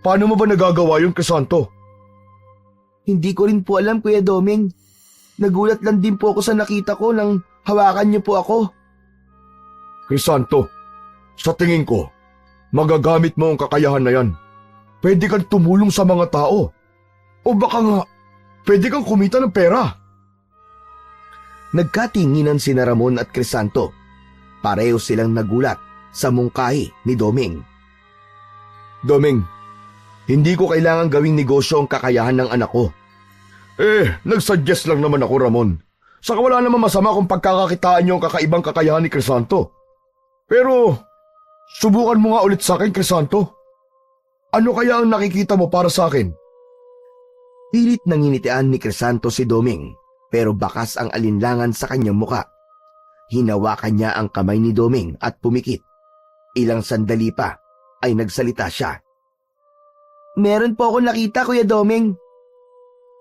paano mo ba nagagawa yun, Crisanto? Hindi ko rin po alam, Kuya Doming. Nagulat lang din po ako sa nakita ko nang hawakan niyo po ako. Crisanto, sa tingin ko, magagamit mo ang kakayahan na yan. Pwede kang tumulong sa mga tao. O baka nga, pwede kang kumita ng pera. Nagkatinginan sina Ramon at Crisanto. Pareho silang nagulat sa mungkahi ni Doming. Doming, hindi ko kailangan gawing negosyo ang kakayahan ng anak ko. Nagsuggest lang naman ako, Ramon. Saka wala naman masama kung pagkakakitaan niyo ang kakaibang kakayahan ni Crisanto. Pero, subukan mo nga ulit sa akin, Crisanto. Ano kaya ang nakikita mo para sa akin? Pilit nanginitian ni Crisanto si Doming, pero bakas ang alinlangan sa kanyang muka. Hinawakan niya ang kamay ni Doming at pumikit. Ilang sandali pa ay nagsalita siya. Meron po ako nakita, Kuya Doming.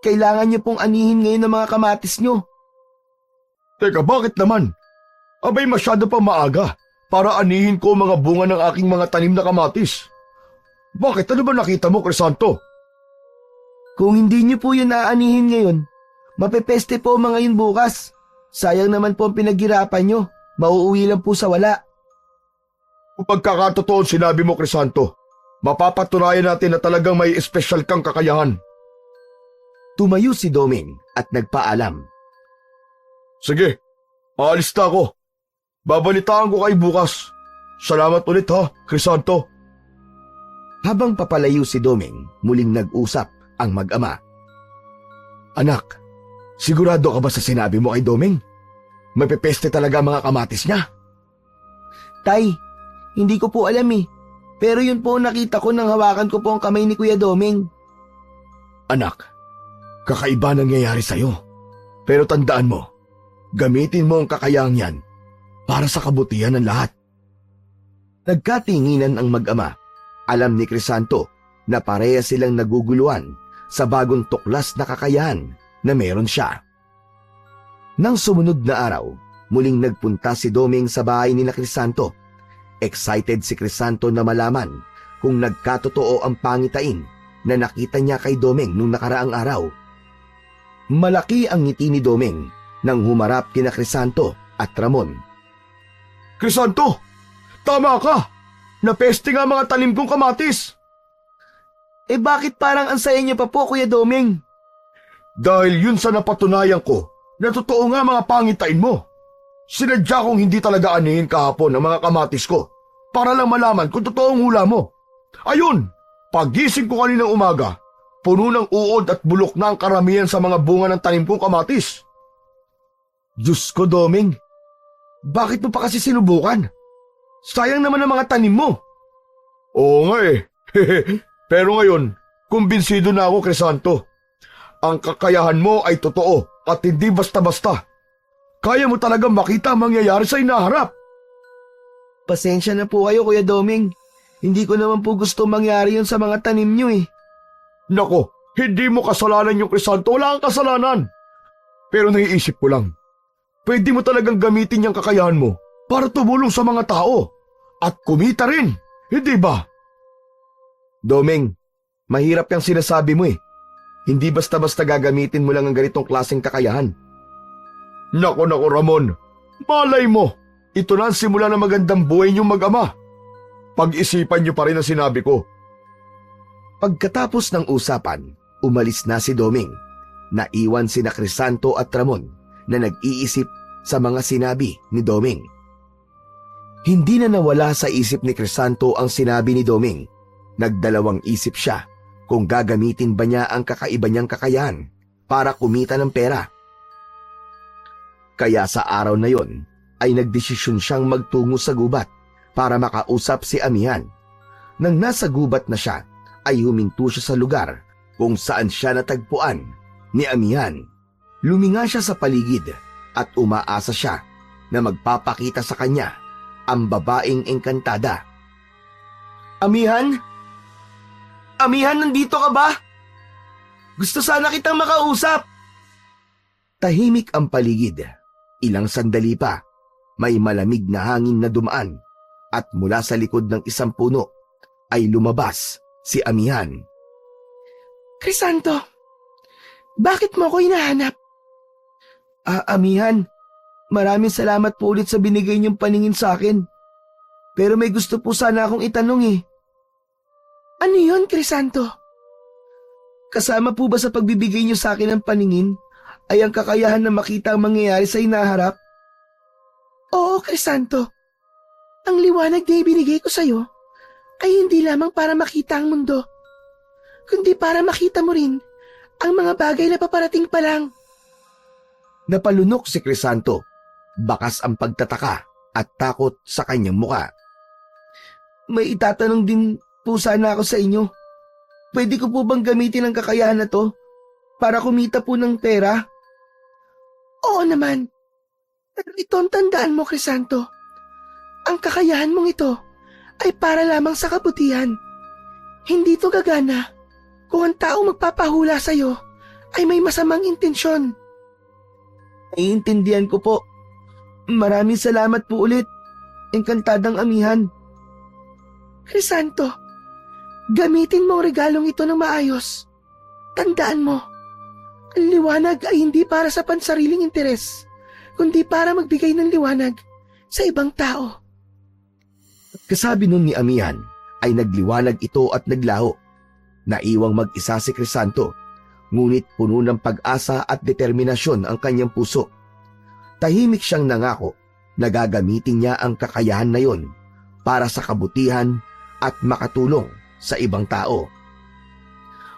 Kailangan niyo pong anihin ngayon ng mga kamatis niyo. Teka, bakit naman? Abay, masyado pa maaga para anihin ko ang mga bunga ng aking mga tanim na kamatis. Bakit? Ano ba nakita mo, Crisanto? Kung hindi niyo po yun aanihin ngayon, mapepeste po mga yun bukas. Sayang naman po ang pinaghirapan niyo. Mauuwi lang po sa wala. Kung pagkakatotoo sinabi mo, Crisanto, mapapatunayan natin na talagang may espesyal kang kakayahan. Tumayo si Doming at nagpaalam. Sige, aalis na ako. Babalitaan ko kayo bukas. Salamat ulit ha, Crisanto. Habang papalayo si Doming, muling nag-usap ang mag-ama. Anak, sigurado ka ba sa sinabi mo kay Doming? Mapepeste talaga ang mga kamatis niya. Tay, hindi ko po alam eh. Pero yun po nakita ko nang hawakan ko po ang kamay ni Kuya Doming. Anak, kakaiba nangyayari sa'yo. Pero tandaan mo, gamitin mo ang kakayahang yan para sa kabutihan ng lahat. Nagkatinginan ang mag-ama. Alam ni Crisanto na pareha silang naguguluhan sa bagong tuklas na kakayahan na meron siya. Nang sumunod na araw, muling nagpunta si Doming sa bahay ni Crisanto. Excited si Crisanto na malaman kung nagkatotoo ang pangitain na nakita niya kay Doming nung nakaraang araw. Malaki ang ngiti ni Doming nang humarap kina Crisanto at Ramon. Crisanto, tama ka! Napeste nga mga tanim kong kamatis! Eh bakit parang ang saya niyo pa po, Kuya Doming? Dahil yun sa napatunayan ko na totoo nga mga pangitain mo. Sinadya kong hindi talaga anihin kahapon ang mga kamatis ko para lang malaman kung totoo ang hula mo. Ayun, pagising ko kaninang umaga, puno ng uod at bulok na ang karamihan sa mga bunga ng tanim kong kamatis. Diyos ko, Doming, bakit mo pa kasi sinubukan? Sayang naman ang mga tanim mo. Oo nga eh. Pero ngayon, kumbinsido na ako, Crisanto. Ang kakayahan mo ay totoo at hindi basta-basta. Kaya mo talagang makita ang mangyayari sa hinaharap. Pasensya na po kayo, Kuya Doming. Hindi ko naman po gusto mangyari yun sa mga tanim niyo eh. Nako, hindi mo kasalanan yung Crisanto. Wala kang kasalanan. Pero naiisip ko lang, pwede mo talagang gamitin yung kakayahan mo para tumulong sa mga tao at kumita rin, hindi ba? Doming, Mahirap yung sinasabi mo eh. Hindi basta-basta gagamitin mo lang ang ganitong klaseng kakayahan. Nako Ramon, malay mo, ito na ang simula ng magandang buhay niyong mag-ama. Pag-isipan niyo pa rin ang sinabi ko. Pagkatapos ng usapan, umalis na si Doming. Naiwan sina Crisanto at Ramon na nag-iisip sa mga sinabi ni Doming. Hindi na nawala sa isip ni Crisanto ang sinabi ni Doming. Nagdalawang isip siya kung gagamitin ba niya ang kakaiba niyang kakayahan para kumita ng pera. Kaya sa araw na yon ay nagdesisyon siyang magtungo sa gubat para makausap si Amihan. Nang nasa gubat na siya, ay huminto siya sa lugar kung saan siya natagpuan ni Amihan. Luminga siya sa paligid at umaasa siya na magpapakita sa kanya ang babaeng engkantada. Amihan? Amihan, nandito ka ba? Gusto sana kitang makausap. Tahimik ang paligid. Ilang sandali pa, may malamig na hangin na dumaan at mula sa likod ng isang puno ay lumabas si Amihan. Crisanto, bakit mo ako hinahanap? Amihan, maraming salamat po ulit sa binigay niyong paningin sa akin. Pero may gusto po sana akong itanong eh. Ano yun, Crisanto? Kasama po ba sa pagbibigay niyo sa akin ng paningin ay ang kakayahan na makita ang mangyayari sa hinaharap? Oo, Crisanto. Ang liwanag na ibinigay ko sa'yo ay hindi lamang para makita ang mundo, kundi para makita mo rin ang mga bagay na paparating pa lang. Napalunok si Crisanto. Bakas ang pagtataka at takot sa kanyang muka. May itatanong din po sana ako sa inyo. Pwede ko po bang gamitin ang kakayahan na to para kumita po ng pera? Oo naman. Pero ito ang tandaan mo, Crisanto. Ang kakayahan mong ito ay para lamang sa kabutihan. Hindi to gagana kung ang taong magpapahula sa'yo ay may masamang intensyon. Naiintindihan ko po. Maraming salamat po ulit, engkantadang Amihan. Crisanto, gamitin mo ang regalong ito ng maayos. Tandaan mo, ang liwanag ay hindi para sa pansariling interes, kundi para magbigay ng liwanag sa ibang tao. Kasabi nun ni Amihan ay nagliwanag ito at naglaho. Naiwang mag-isa si Crisanto, ngunit puno ng pag-asa at determinasyon ang kanyang puso. Tahimik siyang nangako na gagamitin niya ang kakayahan na yon para sa kabutihan at makatulong sa ibang tao.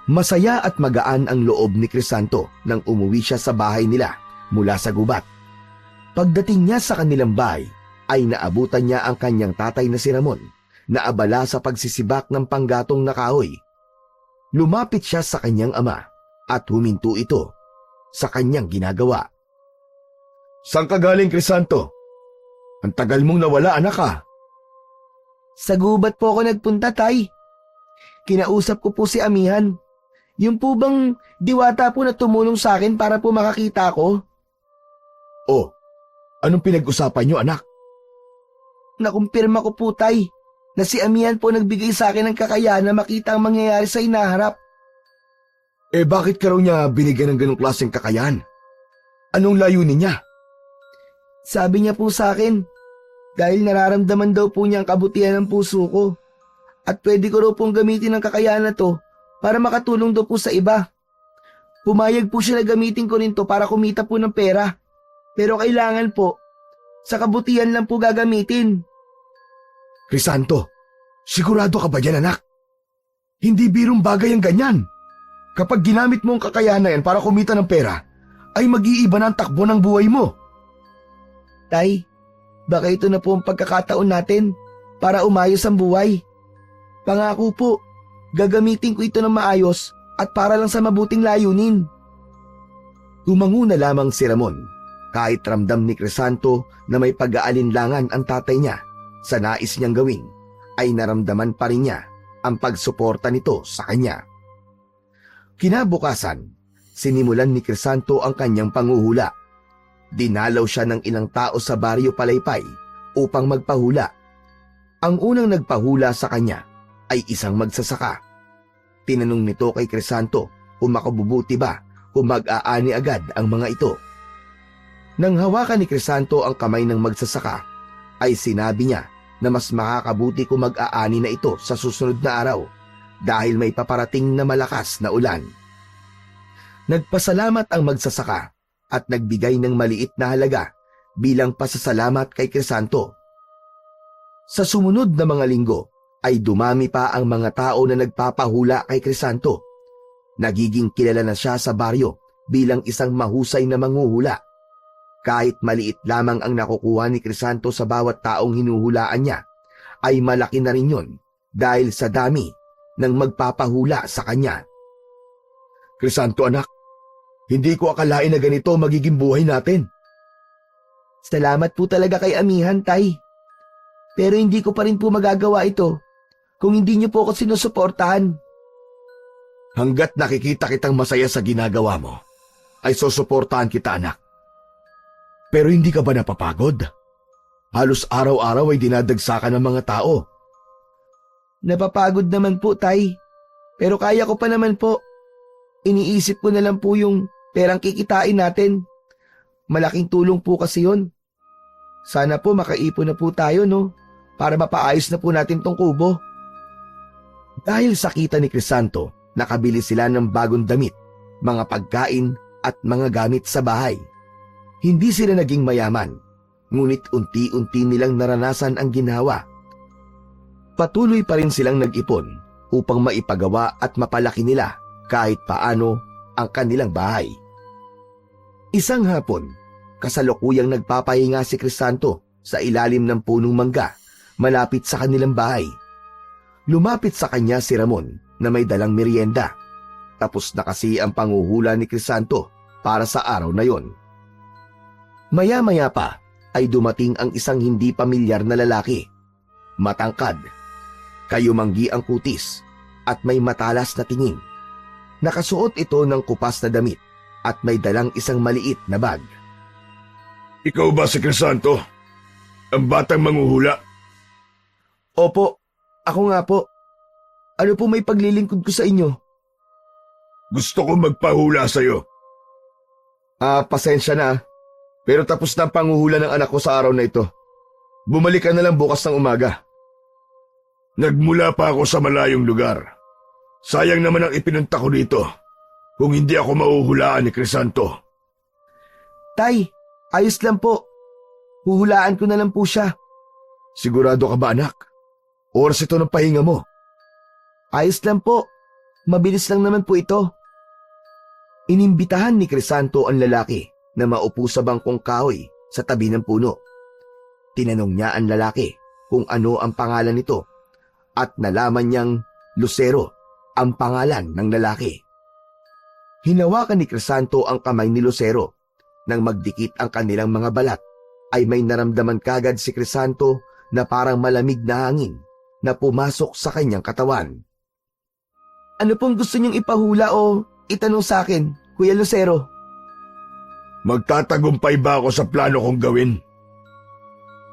Masaya at magaan ang loob ni Crisanto nang umuwi siya sa bahay nila mula sa gubat. Pagdating niya sa kanilang bahay, ay naabutan niya ang kanyang tatay na si Ramon na abala sa pagsisibak ng panggatong na kahoy. Lumapit siya sa kanyang ama at huminto ito sa kanyang ginagawa. Saan ka galing, Crisanto? Ang tagal mong nawala, anak ka. Sa gubat po ako nagpunta, tay. Kinausap ko po si Amihan. Yung po bang diwata po na tumulong sa akin para po makakita ko? Oh, anong pinag-usapan niyo, anak? Nakumpirma ko po, tay, na si Amihan po nagbigay sa akin ng kakayahan na makita ang mangyayari sa hinaharap. Eh bakit ka raw niya binigyan ng ganong klaseng kakayahan? Anong layunin niya? Sabi niya po sa akin, dahil nararamdaman daw po niya ang kabutihan ng puso ko at pwede ko raw pong gamitin ang kakayahan na to para makatulong daw po sa iba. Pumayag po siya na gamitin ko rin to para kumita po ng pera. Pero kailangan po, sa kabutihan lang po gagamitin. Crisanto, sigurado ka ba dyan, anak? Hindi birong bagay ang ganyan. Kapag ginamit mo ang kakayahan na yan para kumita ng pera, ay mag-iiba na ang takbo ng buhay mo. Tay, baka ito na po ang pagkakataon natin para umayos ang buhay. Pangako po, gagamitin ko ito ng maayos at para lang sa mabuting layunin. Tumango na lamang si Ramon kahit ramdam ni Crisanto na may pag-aalinlangan ang tatay niya sa nais niyang gawin, ay naramdaman pa rin niya ang pagsuporta nito sa kanya. Kinabukasan, sinimulan ni Crisanto ang kanyang panguhula. Dinalaw siya ng ilang tao sa baryo Palaypay upang magpahula. Ang unang nagpahula sa kanya ay isang magsasaka. Tinanong nito kay Crisanto kung makabubuti ba kung mag-aani agad ang mga ito. Nang hawakan ni Crisanto ang kamay ng magsasaka, ay sinabi niya na mas makakabuti kung mag-aani na ito sa susunod na araw dahil may paparating na malakas na ulan. Nagpasalamat ang magsasaka at nagbigay ng maliit na halaga bilang pasasalamat kay Crisanto. Sa sumunod na mga linggo ay dumami pa ang mga tao na nagpapahula kay Crisanto. Nagiging kilala na siya sa baryo bilang isang mahusay na manghuhula. Kahit maliit lamang ang nakukuha ni Crisanto sa bawat taong hinuhulaan niya, ay malaki na rin yun dahil sa dami ng magpapahula sa kanya. Crisanto anak, hindi ko akalain na ganito magiging buhay natin. Salamat po talaga kay Amihan, Tay. Pero hindi ko pa rin po magagawa ito kung hindi niyo po ako sinusuportahan. Hanggat nakikita kitang masaya sa ginagawa mo, ay susuportahan kita anak. Pero hindi ka ba napapagod? Halos araw-araw ay dinadagsakan ng mga tao. Napapagod naman po, Tay. Pero kaya ko pa naman po. Iniisip ko na lang po yung perang kikitain natin. Malaking tulong po kasi yun. Sana po makaipon na po tayo, no? Para mapaayos na po natin tong kubo. Dahil sa kita ni Crisanto, nakabili sila ng bagong damit, mga pagkain at mga gamit sa bahay. Hindi sila naging mayaman, ngunit unti-unti nilang naranasan ang ginhawa. Patuloy pa rin silang nag-ipon upang maipagawa at mapalaki nila kahit paano ang kanilang bahay. Isang hapon, kasalukuyang nagpapahinga si Crisanto sa ilalim ng punong mangga malapit sa kanilang bahay. Lumapit sa kanya si Ramon na may dalang merienda. Tapos na kasi ang panghuhula ni Crisanto para sa araw na yon. Maya-maya pa ay dumating ang isang hindi pamilyar na lalaki. Matangkad, kayumanggi ang kutis at may matalas na tingin. Nakasuot ito ng kupas na damit at may dalang isang maliit na bag. Ikaw ba si Crisanto? Ang batang manghuhula? Opo, ako nga po. Ano po may paglilingkod ko sa inyo? Gusto ko magpahula sa'yo. Pasensya na. Pero tapos na ang panghuhula ng anak ko sa araw na ito. Bumalik ka na lang bukas ng umaga. Nagmula pa ako sa malayong lugar. Sayang naman ang ipinunta ko dito kung hindi ako mahuhulaan ni Crisanto. Tay, ayos lang po. Huhulaan ko na lang po siya. Sigurado ka ba anak? Oras ito ng pahinga mo. Ayos lang po. Mabilis lang naman po ito. Inimbitahan ni Crisanto ang lalaki na maupo sa bangkong kahoy sa tabi ng puno. Tinanong niya ang lalaki kung ano ang pangalan nito at nalaman niyang Lucero ang pangalan ng lalaki. Hinawakan ni Crisanto ang kamay ni Lucero. Nang magdikit ang kanilang mga balat ay may naramdaman kagad si Crisanto na parang malamig na hangin na pumasok sa kanyang katawan. Ano pong gusto niyong ipahula o itanong sa akin, Kuya Lucero? Magtatagumpay ba ako sa plano kong gawin?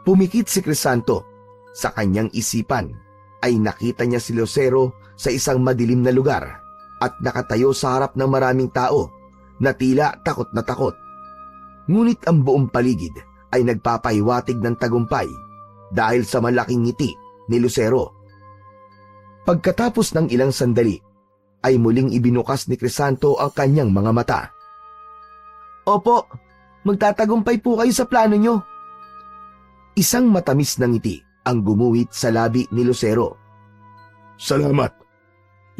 Pumikit si Crisanto. Sa kanyang isipan ay nakita niya si Lucero sa isang madilim na lugar at nakatayo sa harap ng maraming tao na tila takot na takot. Ngunit ang buong paligid ay nagpapahiwatig ng tagumpay dahil sa malaking ngiti ni Lucero. Pagkatapos ng ilang sandali, ay muling ibinukas ni Crisanto ang kanyang mga mata. Opo, magtatagumpay po kayo sa plano niyo. Isang matamis na ngiti ang gumuhit sa labi ni Lucero. Salamat.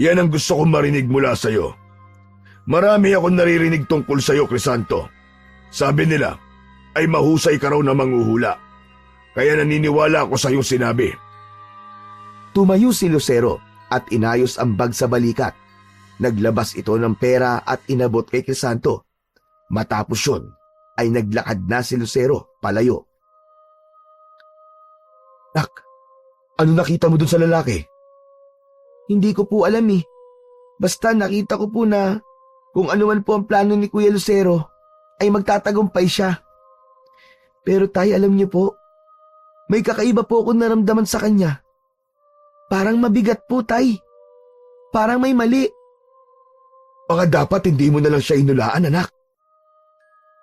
Yan ang gusto kong marinig mula sa'yo. Marami akong naririnig tungkol sa'yo, Crisanto. Sabi nila, ay mahusay ka raw na manghuhula. Kaya naniniwala ako sa iyong sinabi. Tumayo si Lucero at inayos ang bag sa balikat. Naglabas ito ng pera at inabot kay Crisanto. Matapos yun, ay naglakad na si Lucero palayo. Nak, ano nakita mo dun sa lalaki? Hindi ko po alam eh. Basta nakita ko po na kung ano man po ang plano ni Kuya Lucero, ay magtatagumpay siya. Pero tay, alam niyo po, may kakaiba po akong naramdaman sa kanya. Parang mabigat po, tay. Parang may mali. Baka dapat hindi mo na lang siya inulaan, anak.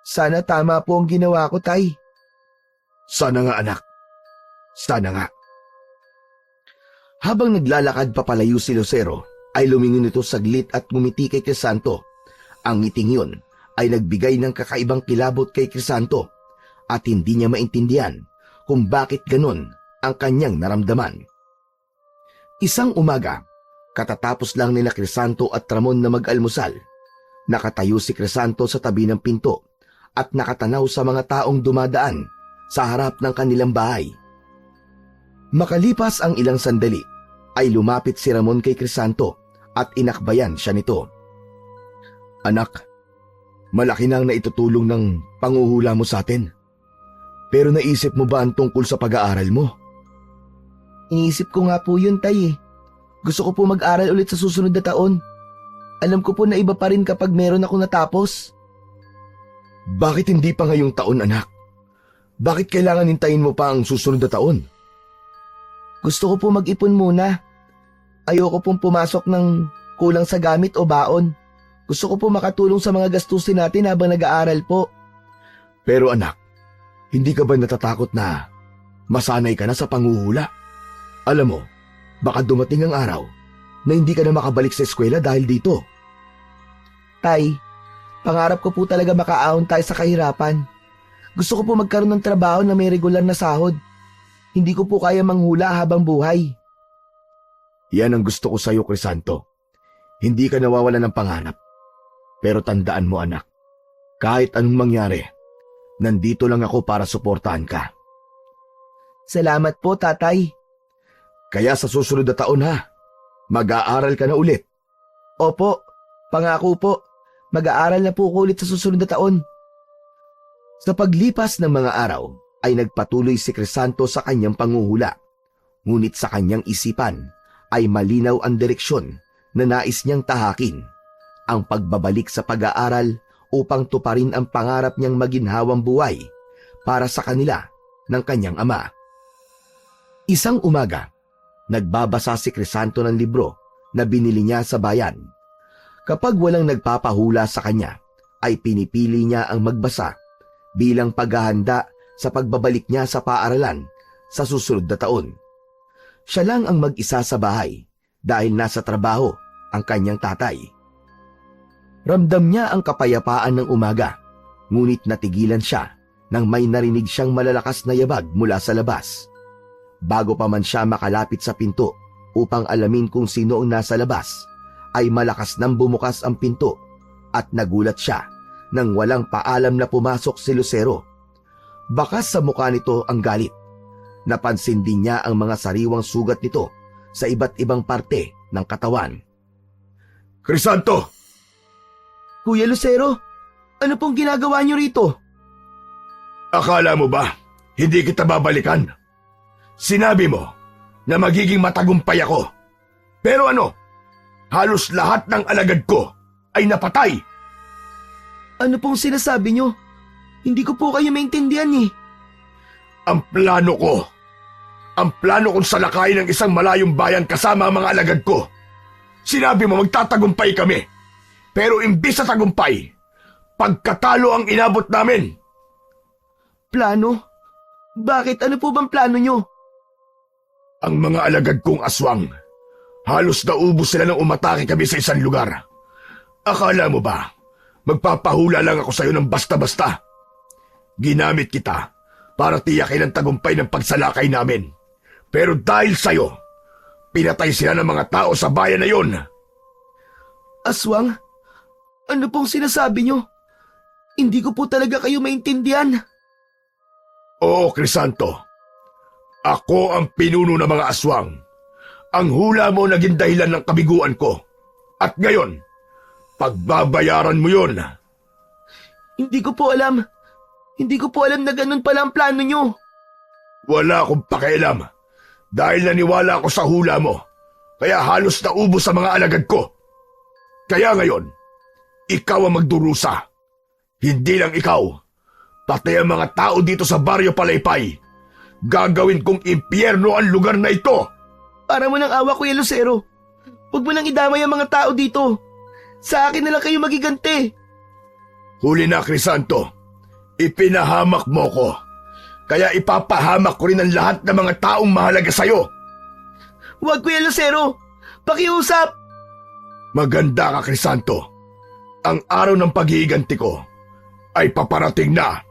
Sana tama po ang ginawa ko, Tay. Sana nga, anak. Sana nga. Habang naglalakad papalayo si Lucero, ay lumingon ito saglit at ngumiti kay Crisanto. Ang ngiting yun ay nagbigay ng kakaibang kilabot kay Crisanto at hindi niya maintindihan kung bakit ganun ang kanyang naramdaman. Isang umaga, katatapos lang nila Crisanto at Ramon na mag-almusal, nakatayo si Crisanto sa tabi ng pinto at nakatanaw sa mga taong dumadaan sa harap ng kanilang bahay. Makalipas ang ilang sandali, ay lumapit si Ramon kay Crisanto at inakbayan siya nito. Anak, malaki na ang naitutulong ng panguhula mo sa atin. Pero naisip mo ba ang tungkol sa pag-aaral mo? Iniisip ko nga po yun, Tay. Gusto ko po mag-aral ulit sa susunod na taon. Alam ko po na iba pa rin kapag meron ako natapos. Bakit hindi pa ngayong taon, anak? Bakit kailangan hintayin mo pa ang susunod na taon? Gusto ko po mag-ipon muna. Ayoko pong pumasok ng kulang sa gamit o baon. Gusto ko po makatulong sa mga gastusin natin habang nag-aaral po. Pero anak, hindi ka ba natatakot na masanay ka na sa panguhula? Alam mo, baka dumating ang araw na hindi ka na makabalik sa eskwela dahil dito. Tay, pangarap ko po talaga makaahon tayo sa kahirapan. Gusto ko po magkaroon ng trabaho na may regular na sahod. Hindi ko po kaya manghula habang buhay. Yan ang gusto ko sa iyo, Crisanto. Hindi ka nawawalan ng pangarap. Pero tandaan mo, anak, kahit anong mangyari, nandito lang ako para suportahan ka. Salamat po, Tatay. Kaya sa susunod na taon ha, mag-aaral ka na ulit. Opo, pangako po. Mag-aaral na po ako ulit sa susunod na taon. Sa paglipas ng mga araw, ay nagpatuloy si Crisanto sa kanyang panguhula. Ngunit sa kanyang isipan ay malinaw ang direksyon na nais niyang tahakin, ang pagbabalik sa pag-aaral upang tuparin ang pangarap niyang maginhawang buhay para sa kanila ng kanyang ama. Isang umaga, nagbabasa si Crisanto ng libro na binili niya sa bayan. Kapag walang nagpapahula sa kanya, ay pinipili niya ang magbasa bilang paghahanda sa pagbabalik niya sa paaralan sa susunod na taon. Siya lang ang mag-isa sa bahay dahil nasa trabaho ang kanyang tatay. Ramdam niya ang kapayapaan ng umaga, ngunit natigilan siya nang may narinig siyang malalakas na yabag mula sa labas. Bago pa man siya makalapit sa pinto upang alamin kung sino ang nasa labas, ay malakas nang bumukas ang pinto at nagulat siya nang walang paalam na pumasok si Lucero. Bakas sa mukha nito ang galit. Napansin din niya ang mga sariwang sugat nito sa iba't ibang parte ng katawan. Crisanto! Kuya Lucero, ano pong ginagawa niyo rito? Akala mo ba hindi kita babalikan? Sinabi mo na magiging matagumpay ako. Pero ano? Halos lahat ng alagad ko ay napatay. Ano pong sinasabi niyo? Hindi ko po kayo maintindihan eh. Ang plano kong salakayin ng isang malayong bayan kasama ang mga alagad ko. Sinabi mo magtatagumpay kami. Pero imbis sa tagumpay, pagkatalo ang inabot namin. Plano? Bakit? Ano po bang plano niyo? Ang mga alagad kong aswang, halos naubos sila nang umatake kami sa isang lugar. Akala mo ba, magpapahula lang ako sa iyo ng basta-basta? Ginamit kita para tiyakin ang tagumpay ng pagsalakay namin. Pero dahil sa'yo, pinatay sila ng mga tao sa bayan na yon. Aswang? Ano pong sinasabi niyo? Hindi ko po talaga kayo maintindihan. Oo, Crisanto. Ako ang pinuno ng mga aswang. Ang hula mo naging dahilan ng kabiguan ko. At ngayon, pagbabayaran mo yon. Hindi ko po alam. Hindi ko po alam na ganun pala ang plano niyo. Wala akong pakialam. Dahil naniwala ako sa hula mo. Kaya halos naubos sa mga alagad ko. Kaya ngayon, ikaw ang magdurusa. Hindi lang ikaw. Pati ang mga tao dito sa Baryo Palaypay. Gagawin kong impyerno ang lugar na ito. Para mo ng awa, Kuya Lucero. Huwag mo lang idamay ang mga tao dito. Sa akin na lang kayo magiganti. Huli na, Crisanto. Ipinahamak mo ko. Kaya ipapahamak ko rin ang lahat ng mga taong mahalaga sa'yo. Huwag, Kuya Lucero. Pakiusap. Maganda ka, Crisanto. Ang araw ng pag-iiganti ko ay paparating na.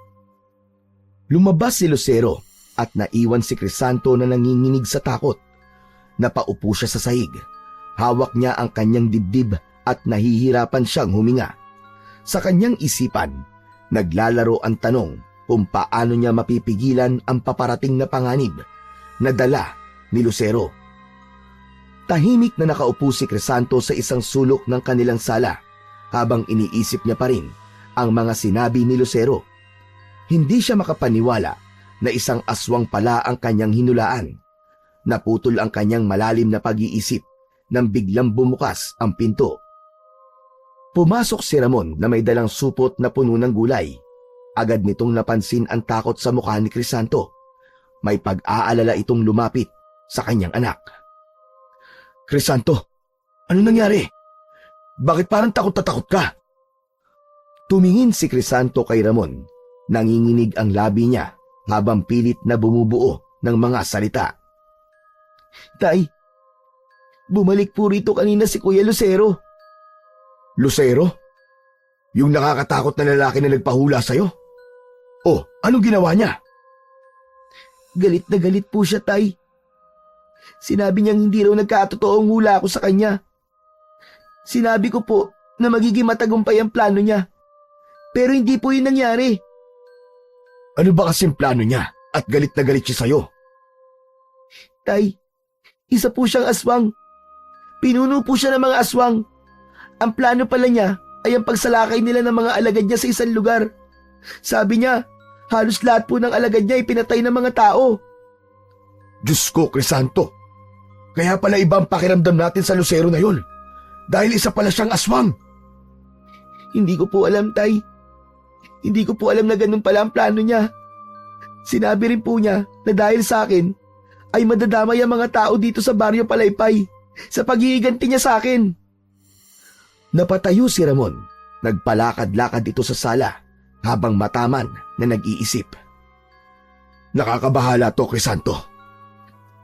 Lumabas si Lucero at naiwan si Crisanto na nanginginig sa takot. Napaupo siya sa sahig. Hawak niya ang kanyang dibdib at nahihirapan siyang huminga. Sa kanyang isipan, naglalaro ang tanong kung paano niya mapipigilan ang paparating na panganib na dala ni Lucero. Tahimik na nakaupo si Crisanto sa isang sulok ng kanilang sala habang iniisip niya pa rin ang mga sinabi ni Lucero. Hindi siya makapaniwala na isang aswang pala ang kanyang hinulaan. Naputol ang kanyang malalim na pag-iisip nang biglang bumukas ang pinto. Pumasok si Ramon na may dalang supot na puno ng gulay. Agad nitong napansin ang takot sa mukha ni Crisanto. May pag-aalala itong lumapit sa kanyang anak. Crisanto, ano nangyari? Bakit parang takot na takot ka? Tumingin si Crisanto kay Ramon. Nanginginig ang labi niya habang pilit na bumubuo ng mga salita. Tay, bumalik po rito kanina si Kuya Lucero. Lucero? Yung nakakatakot na lalaki na nagpahula sa'yo? Oh, anong ginawa niya? Galit na galit po siya, Tay. Sinabi niyang hindi raw nagkatotoong hula ako sa kanya. Sinabi ko po na magiging matagumpay ang plano niya. Pero hindi po yun nangyari. Ano ba kasing plano niya at galit na galit siya sa'yo? Tay, isa po siyang aswang. Pinuno po siya ng mga aswang. Ang plano pala niya ay ang pagsalakay nila ng mga alagad niya sa isang lugar. Sabi niya, halos lahat po ng alagad niya ay pinatay ng mga tao. Diyos ko, Crisanto. Kaya pala iba ang pakiramdam natin sa Lucero na yun. Dahil isa pala siyang aswang. Hindi ko po alam, Tay. Hindi ko po alam na ganun pala ang plano niya. Sinabi rin po niya na dahil sa akin, ay madadamay ang mga tao dito sa Baryo Palaypay sa paghihiganti niya sa akin. Napatayo si Ramon. Nagpalakad-lakad ito sa sala habang mataman na nag-iisip. Nakakabahala to, Crisanto.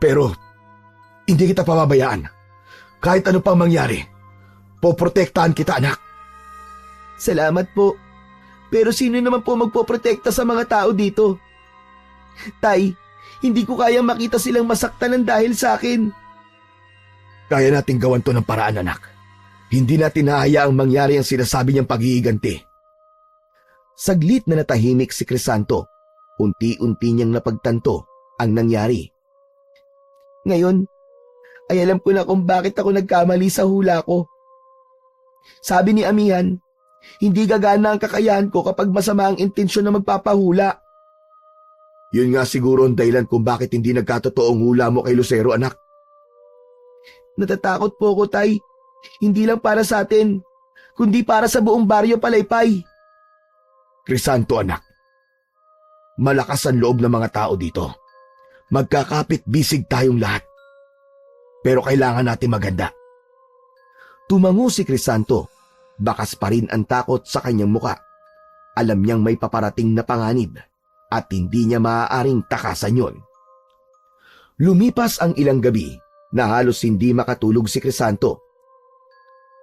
Pero, hindi kita pababayaan. Kahit ano pang mangyari, poprotektahan kita, anak. Salamat po. Pero sino naman po magpoprotekta sa mga tao dito? Tay, hindi ko kayang makita silang masaktan ng dahil sa akin. Kaya nating gawan to ng paraan, anak. Hindi natin hahayaang mangyari ang sinasabi niyang paghihiganti. Saglit na natahimik si Crisanto. Unti-unti niyang napagtanto ang nangyari. Ngayon, ay alam ko na kung bakit ako nagkamali sa hula ko. Sabi ni Amihan, hindi gagana ang kakayahan ko kapag masama ang intensyon na magpapahula. Yun nga siguro ang dahilan kung bakit hindi nagkatotoong hula mo kay Lucero, anak. Natatakot po ko, Tay. Hindi lang para sa atin, kundi para sa buong Baryo Palaypay. Crisanto, anak. Malakas ang loob ng mga tao dito. Magkakapit-bisig tayong lahat. Pero kailangan natin maganda. Tumango si Crisanto. Bakas pa rin ang takot sa kanyang muka. Alam niyang may paparating na panganib at hindi niya maaaring takasan yon. Lumipas ang ilang gabi na halos hindi makatulog si Crisanto.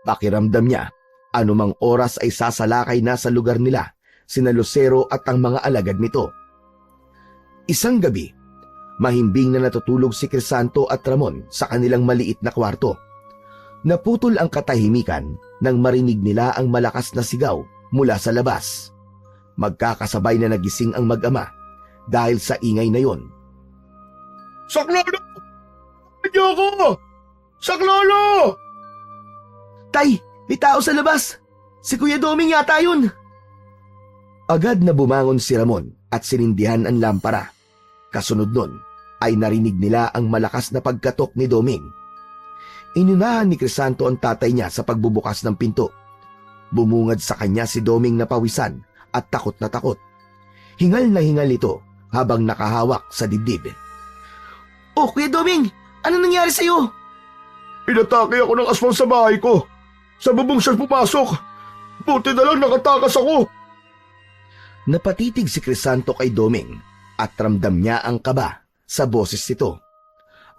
Pakiramdam niya, anumang oras ay sasalakay na sa lugar nila sina Lucero at ang mga alagad nito. Isang gabi, mahimbing na natutulog si Crisanto at Ramon sa kanilang maliit na kwarto. Naputol ang katahimikan nang marinig nila ang malakas na sigaw mula sa labas. Magkakasabay na nagising ang mag-ama dahil sa ingay na yon. Saklolo! Medyo ako! Saklolo! Tay, may tao sa labas. Si Kuya Doming yata yun. Agad na bumangon si Ramon at sinindihan ang lampara. Kasunod nun ay narinig nila ang malakas na pagkatok ni Doming. Inunahan ni Crisanto ang tatay niya sa pagbubukas ng pinto. Bumungad sa kanya si Doming na pawisan at takot na takot. Hingal na hingal ito habang nakahawak sa dibdib. Oh, Kuya Doming, ano nangyari sa'yo? Inatake ako ng aswang sa bahay ko. Sa bubong siya pumasok. Buti na lang nakatakas ako. Napatitig si Crisanto kay Doming at ramdam niya ang kaba sa boses nito.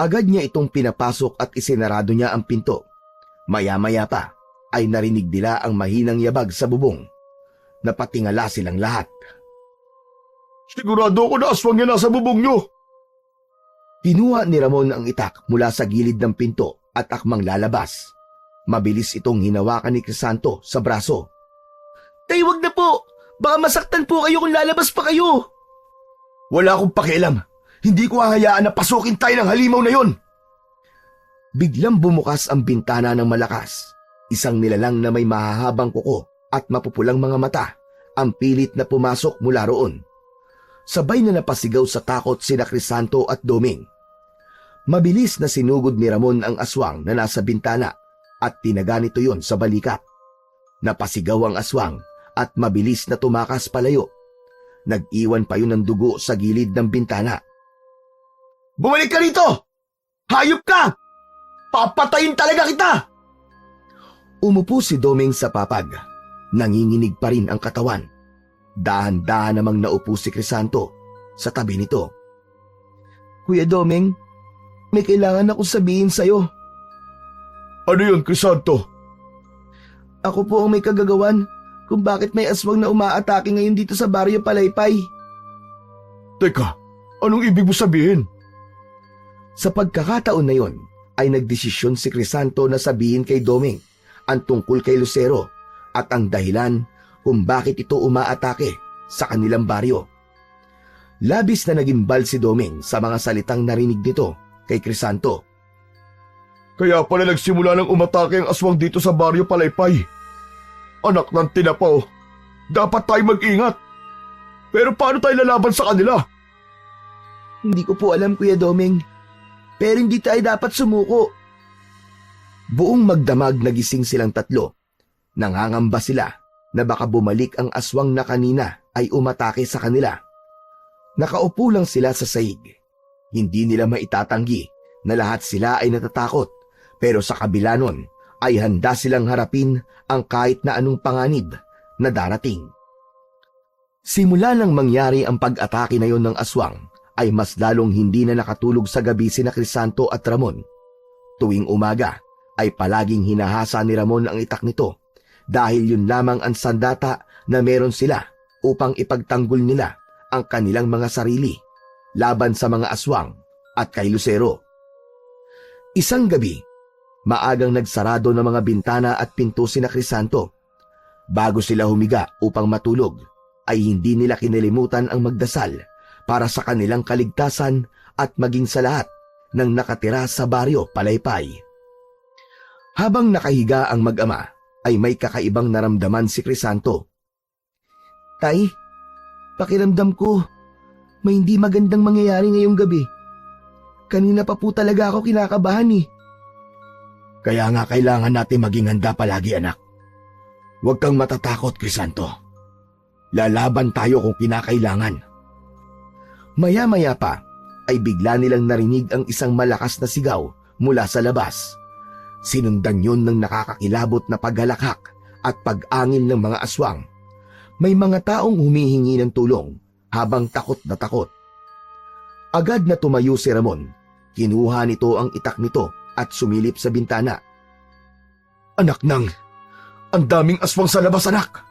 Agad niya itong pinapasok at isinarado niya ang pinto. Maya-maya pa ay narinig nila ang mahinang yabag sa bubong. Napatingala silang lahat. Sigurado ako na aswang niya nasa bubong niyo. Kinuha ni Ramon ang itak mula sa gilid ng pinto at akmang lalabas. Mabilis itong hinawakan ni Crisanto sa braso. Tay, wag na po! Baka masaktan po kayo kung lalabas pa kayo! Wala akong pakialam. Hindi ko hahayaan na pasukin tayo ng halimaw na yon. Biglang bumukas ang bintana ng malakas. Isang nilalang na may mahahabang kuko at mapupulang mga mata ang pilit na pumasok mula roon. Sabay na napasigaw sa takot sina Crisanto at Doming. Mabilis na sinugod ni Ramon ang aswang na nasa bintana at tinaga nito yon sa balikat. Napasigaw ang aswang at mabilis na tumakas palayo. Nag-iwan pa yun ng dugo sa gilid ng bintana. Bumalik ka rito! Hayop ka! Papatayin talaga kita! Umupo si Doming sa papag. Nanginginig pa rin ang katawan. Dahan-dahan namang naupo si Crisanto sa tabi nito. Kuya Doming, may kailangan akong sabihin sa'yo. Ano yun, Crisanto? Ako po ang may kagagawan kung bakit may aswang na umaatake ngayon dito sa Baryo Palaypay. Teka, anong ibig mo sabihin? Sa pagkakataon na yon, ay nagdesisyon si Crisanto na sabihin kay Doming ang tungkol kay Lucero at ang dahilan kung bakit ito umaatake sa kanilang baryo. Labis na nagimbal si Doming sa mga salitang narinig nito kay Crisanto. Kaya pala nagsimula ng umatake ang aswang dito sa Baryo Palaypay. Anak ng tinapaw, dapat tayo mag-ingat. Pero paano tayo lalaban sa kanila? Hindi ko po alam, Kuya Doming. Pero hindi tayo dapat sumuko. Buong magdamag nagising silang tatlo. Nangangamba sila na baka bumalik ang aswang na kanina ay umatake sa kanila. Nakaupo lang sila sa saig. Hindi nila maitatanggi na lahat sila ay natatakot, pero sa kabila nun ay handa silang harapin ang kahit na anong panganib na darating. Simula nang mangyari ang pag-atake na yon ng aswang, ay mas lalong hindi na nakatulog sa gabi sina Crisanto at Ramon. Tuwing umaga ay palaging hinahasa ni Ramon ang itak nito dahil yun lamang ang sandata na meron sila upang ipagtanggol nila ang kanilang mga sarili laban sa mga aswang at kay Lucero. Isang gabi, maagang nagsarado ng mga bintana at pinto sina Crisanto. Bago sila humiga upang matulog, ay hindi nila kinalimutan ang magdasal para sa kanilang kaligtasan at maging sa lahat ng nakatira sa Baryo Palaypay. Habang nakahiga ang mag-ama, ay may kakaibang naramdaman si Crisanto. Tay, pakiramdam ko, may hindi magandang mangyayari ngayong gabi. Kanina pa po talaga ako kinakabahan eh. Kaya nga kailangan natin maging handa palagi, anak. Huwag kang matatakot, Crisanto. Lalaban tayo kung kinakailangan. Maya-maya pa ay bigla nilang narinig ang isang malakas na sigaw mula sa labas. Sinundan yun ng nakakakilabot na paghalakhak at pag-angil ng mga aswang. May mga taong humihingi ng tulong habang takot na takot. Agad na tumayo si Ramon. Kinuha nito ang itak nito at sumilip sa bintana. Anak nang, ang daming aswang sa labas, anak!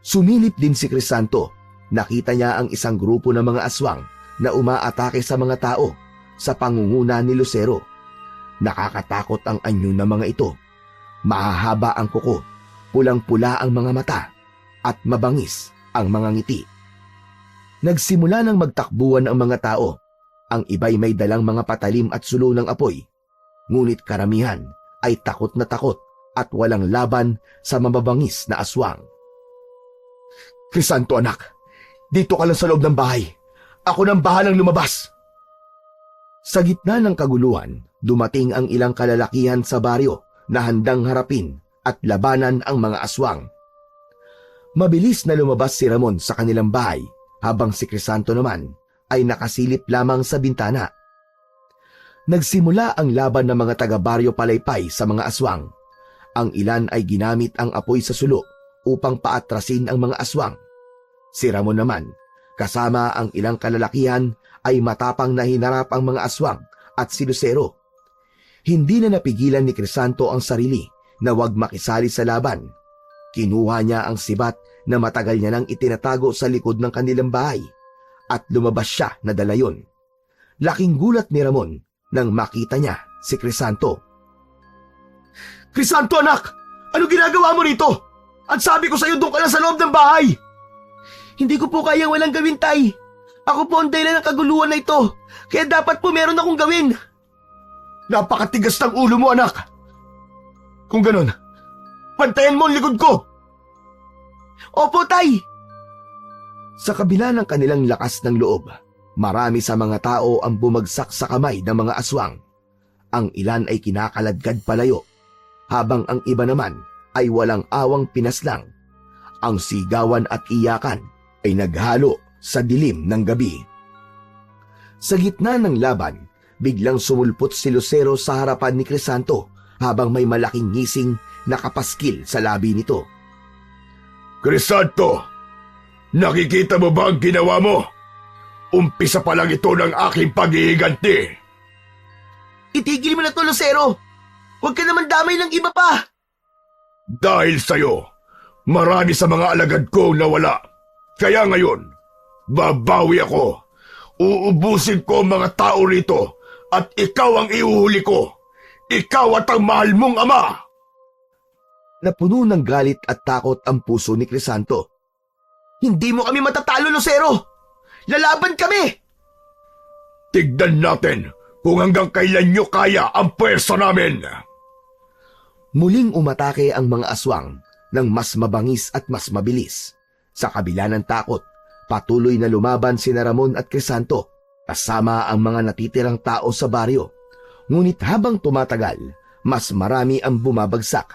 Sumilip din si Crisanto. Nakita niya ang isang grupo ng mga aswang na umaatake sa mga tao sa pangunguna ni Lucero. Nakakatakot ang anyo ng mga ito. Mahahaba ang kuko, pulang-pula ang mga mata, at mabangis ang mga ngiti. Nagsimula ng magtakbuhan ang mga tao. Ang iba'y may dalang mga patalim at sulo ng apoy. Ngunit karamihan ay takot na takot at walang laban sa mababangis na aswang. Crisanto, anak, dito ka lang sa loob ng bahay. Ako nang bahalang lumabas. Sa gitna ng kaguluhan, dumating ang ilang kalalakihan sa baryo na handang harapin at labanan ang mga aswang. Mabilis na lumabas si Ramon sa kanilang bahay habang si Crisanto naman ay nakasilip lamang sa bintana. Nagsimula ang laban ng mga taga-baryo Palaypay sa mga aswang. Ang ilan ay ginamit ang apoy sa sulo upang paatrasin ang mga aswang. Si Ramon naman, kasama ang ilang kalalakihan, ay matapang na hinarap ang mga aswang at si Lucero. Hindi na napigilan ni Crisanto ang sarili na huwag makisali sa laban. Kinuha niya ang sibat na matagal niya nang itinatago sa likod ng kanilang bahay at lumabas siya na dala yun. Laking gulat ni Ramon nang makita niya si Crisanto. Crisanto, anak! Ano ginagawa mo rito? At sabi ko sa'yo, doon ka na sa loob ng bahay! Hindi ko po kayang walang gawin, Tay. Ako po ang dahilan ng kaguluhan na ito. Kaya dapat po meron akong gawin. Napakatigas ng ulo mo, anak! Kung ganun, pantayan mo ang likod ko! Opo, Tay. Sa kabila ng kanilang lakas ng loob, marami sa mga tao ang bumagsak sa kamay ng mga aswang. Ang ilan ay kinakaladkad palayo, habang ang iba naman ay walang awang pinaslang. Ang sigawan at iyakan ay naghalo sa dilim ng gabi. Sa gitna ng laban, biglang sumulpot si Lucero sa harapan ni Crisanto habang may malaking ngising na kapaskil sa labi nito. Crisanto, nakikita mo ba ang ginawa mo? Umpisa pa lang ito ng aking paghihiganti. Itigil mo na to, Lucero. Huwag ka naman damay ng iba pa. Dahil sa'yo, marami sa mga alagad ko nawala. Kaya ngayon, babawi ako. Uubusin ko ang mga tao rito at ikaw ang iuhuli ko. Ikaw at ang mahal mong ama. Napuno ng galit at takot ang puso ni Crisanto. Hindi mo kami matatalo, Lucero. Lalaban kami. Tignan natin kung hanggang kailan nyo kaya ang pwersa namin. Muling umatake ang mga aswang ng mas mabangis at mas mabilis. Sa kabila ng takot, patuloy na lumaban sina Ramon at Crisanto kasama ang mga natitirang tao sa baryo. Ngunit habang tumatagal, mas marami ang bumabagsak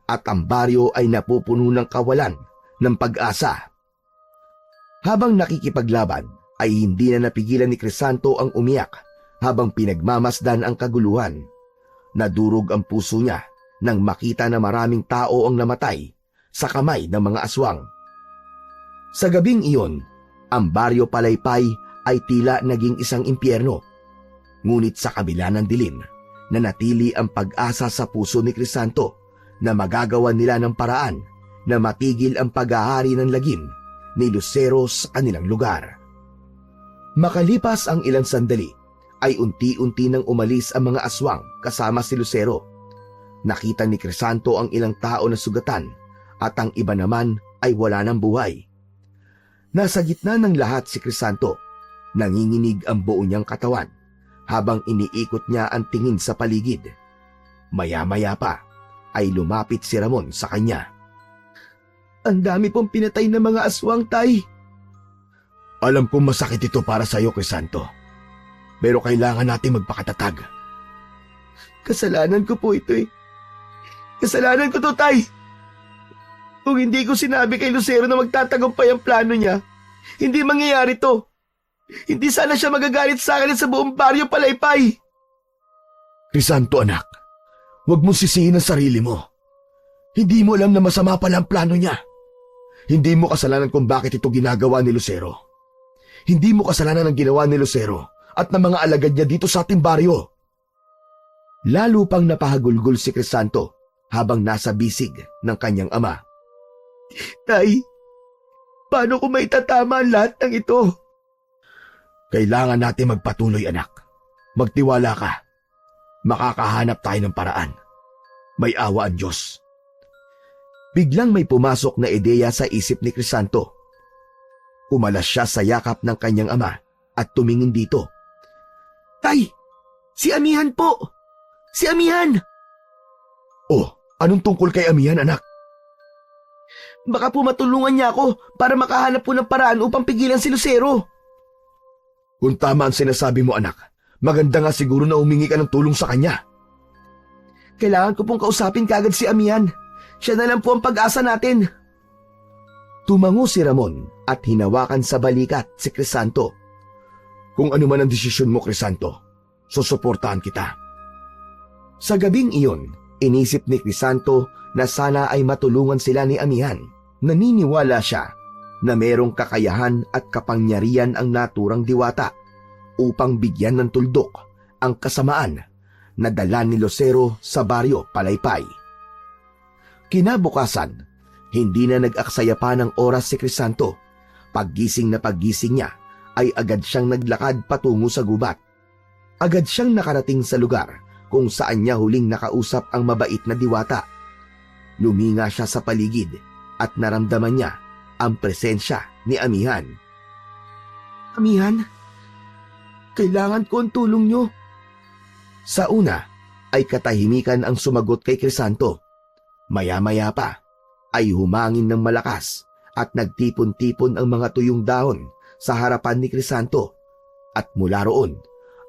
at ang baryo ay napupuno ng kawalan ng pag-asa. Habang nakikipaglaban, ay hindi na napigilan ni Crisanto ang umiyak habang pinagmamasdan ang kaguluhan. Nadurog ang puso niya nang makita na maraming tao ang namatay sa kamay ng mga aswang. Sa gabing iyon, ang baryo Palaypay ay tila naging isang impyerno. Ngunit sa kabila ng dilim, nanatili ang pag-asa sa puso ni Crisanto na magagawa nila ng paraan na matigil ang paghahari ng lagim ni Lucero sa kanilang lugar. Makalipas ang ilang sandali, ay unti-unti nang umalis ang mga aswang kasama si Lucero. Nakita ni Crisanto ang ilang tao na sugatan at ang iba naman ay wala ng buhay. Nasa gitna ng lahat si Crisanto, nanginginig ang buo niyang katawan habang iniikot niya ang tingin sa paligid. Maya-maya pa ay lumapit si Ramon sa kanya. Ang dami pong pinatay ng mga aswang, Tay. Alam kong masakit ito para sa iyo, Crisanto. Pero kailangan natin magpakatatag. Kasalanan ko po ito eh. Kasalanan ko to, Tay. Kung hindi ko sinabi kay Lucero na magtatagumpay ang plano niya, hindi mangyayari to. Hindi sana siya magagalit sa akin sa buong baryo Palaypay. Crisanto, anak, huwag mong sisihin ang sarili mo. Hindi mo alam na masama pala ang plano niya. Hindi mo kasalanan kung bakit ito ginagawa ni Lucero. Hindi mo kasalanan ang ginawa ni Lucero at ng mga alagad niya dito sa ating baryo. Lalo pang napahagulgol si Crisanto habang nasa bisig ng kanyang ama. Tay, paano ko maitatama ang lahat ng ito? Kailangan natin magpatuloy, anak. Magtiwala ka. Makakahanap tayo ng paraan. May awa ang Diyos. Biglang may pumasok na ideya sa isip ni Crisanto. Umalas siya sa yakap ng kanyang ama at tumingin dito. Tay, si Amihan po! Si Amihan! Oh, anong tungkol kay Amihan, anak? Baka po matulungan niya ako para makahanap po ng paraan upang pigilan si Lucero. Kung tama ang sinasabi mo, anak, maganda nga siguro na humingi ka ng tulong sa kanya. Kailangan ko pong kausapin kagad si Amihan. Siya na lang po ang pag-asa natin. Tumango si Ramon at hinawakan sa balikat si Crisanto. Kung ano man ang desisyon mo, Crisanto, susuportahan kita. Sa gabing iyon, inisip ni Crisanto na sana ay matulungan sila ni Amihan. Naniniwala siya na merong kakayahan at kapangyarihan ang naturang diwata upang bigyan ng tuldok ang kasamaan na dala ni Lucero sa baryo Palaypay. Kinabukasan, hindi na nag-aksaya pa ng oras si Crisanto. Paggising na paggising niya ay agad siyang naglakad patungo sa gubat. Agad siyang nakarating sa lugar kung saan niya huling nakausap ang mabait na diwata. Luminga siya sa paligid at naramdaman niya ang presensya ni Amihan. Amihan, kailangan ko ang tulong nyo. Sa una ay katahimikan ang sumagot kay Crisanto. Maya-maya pa ay humangin ng malakas at nagtipon-tipon ang mga tuyong dahon sa harapan ni Crisanto at mula roon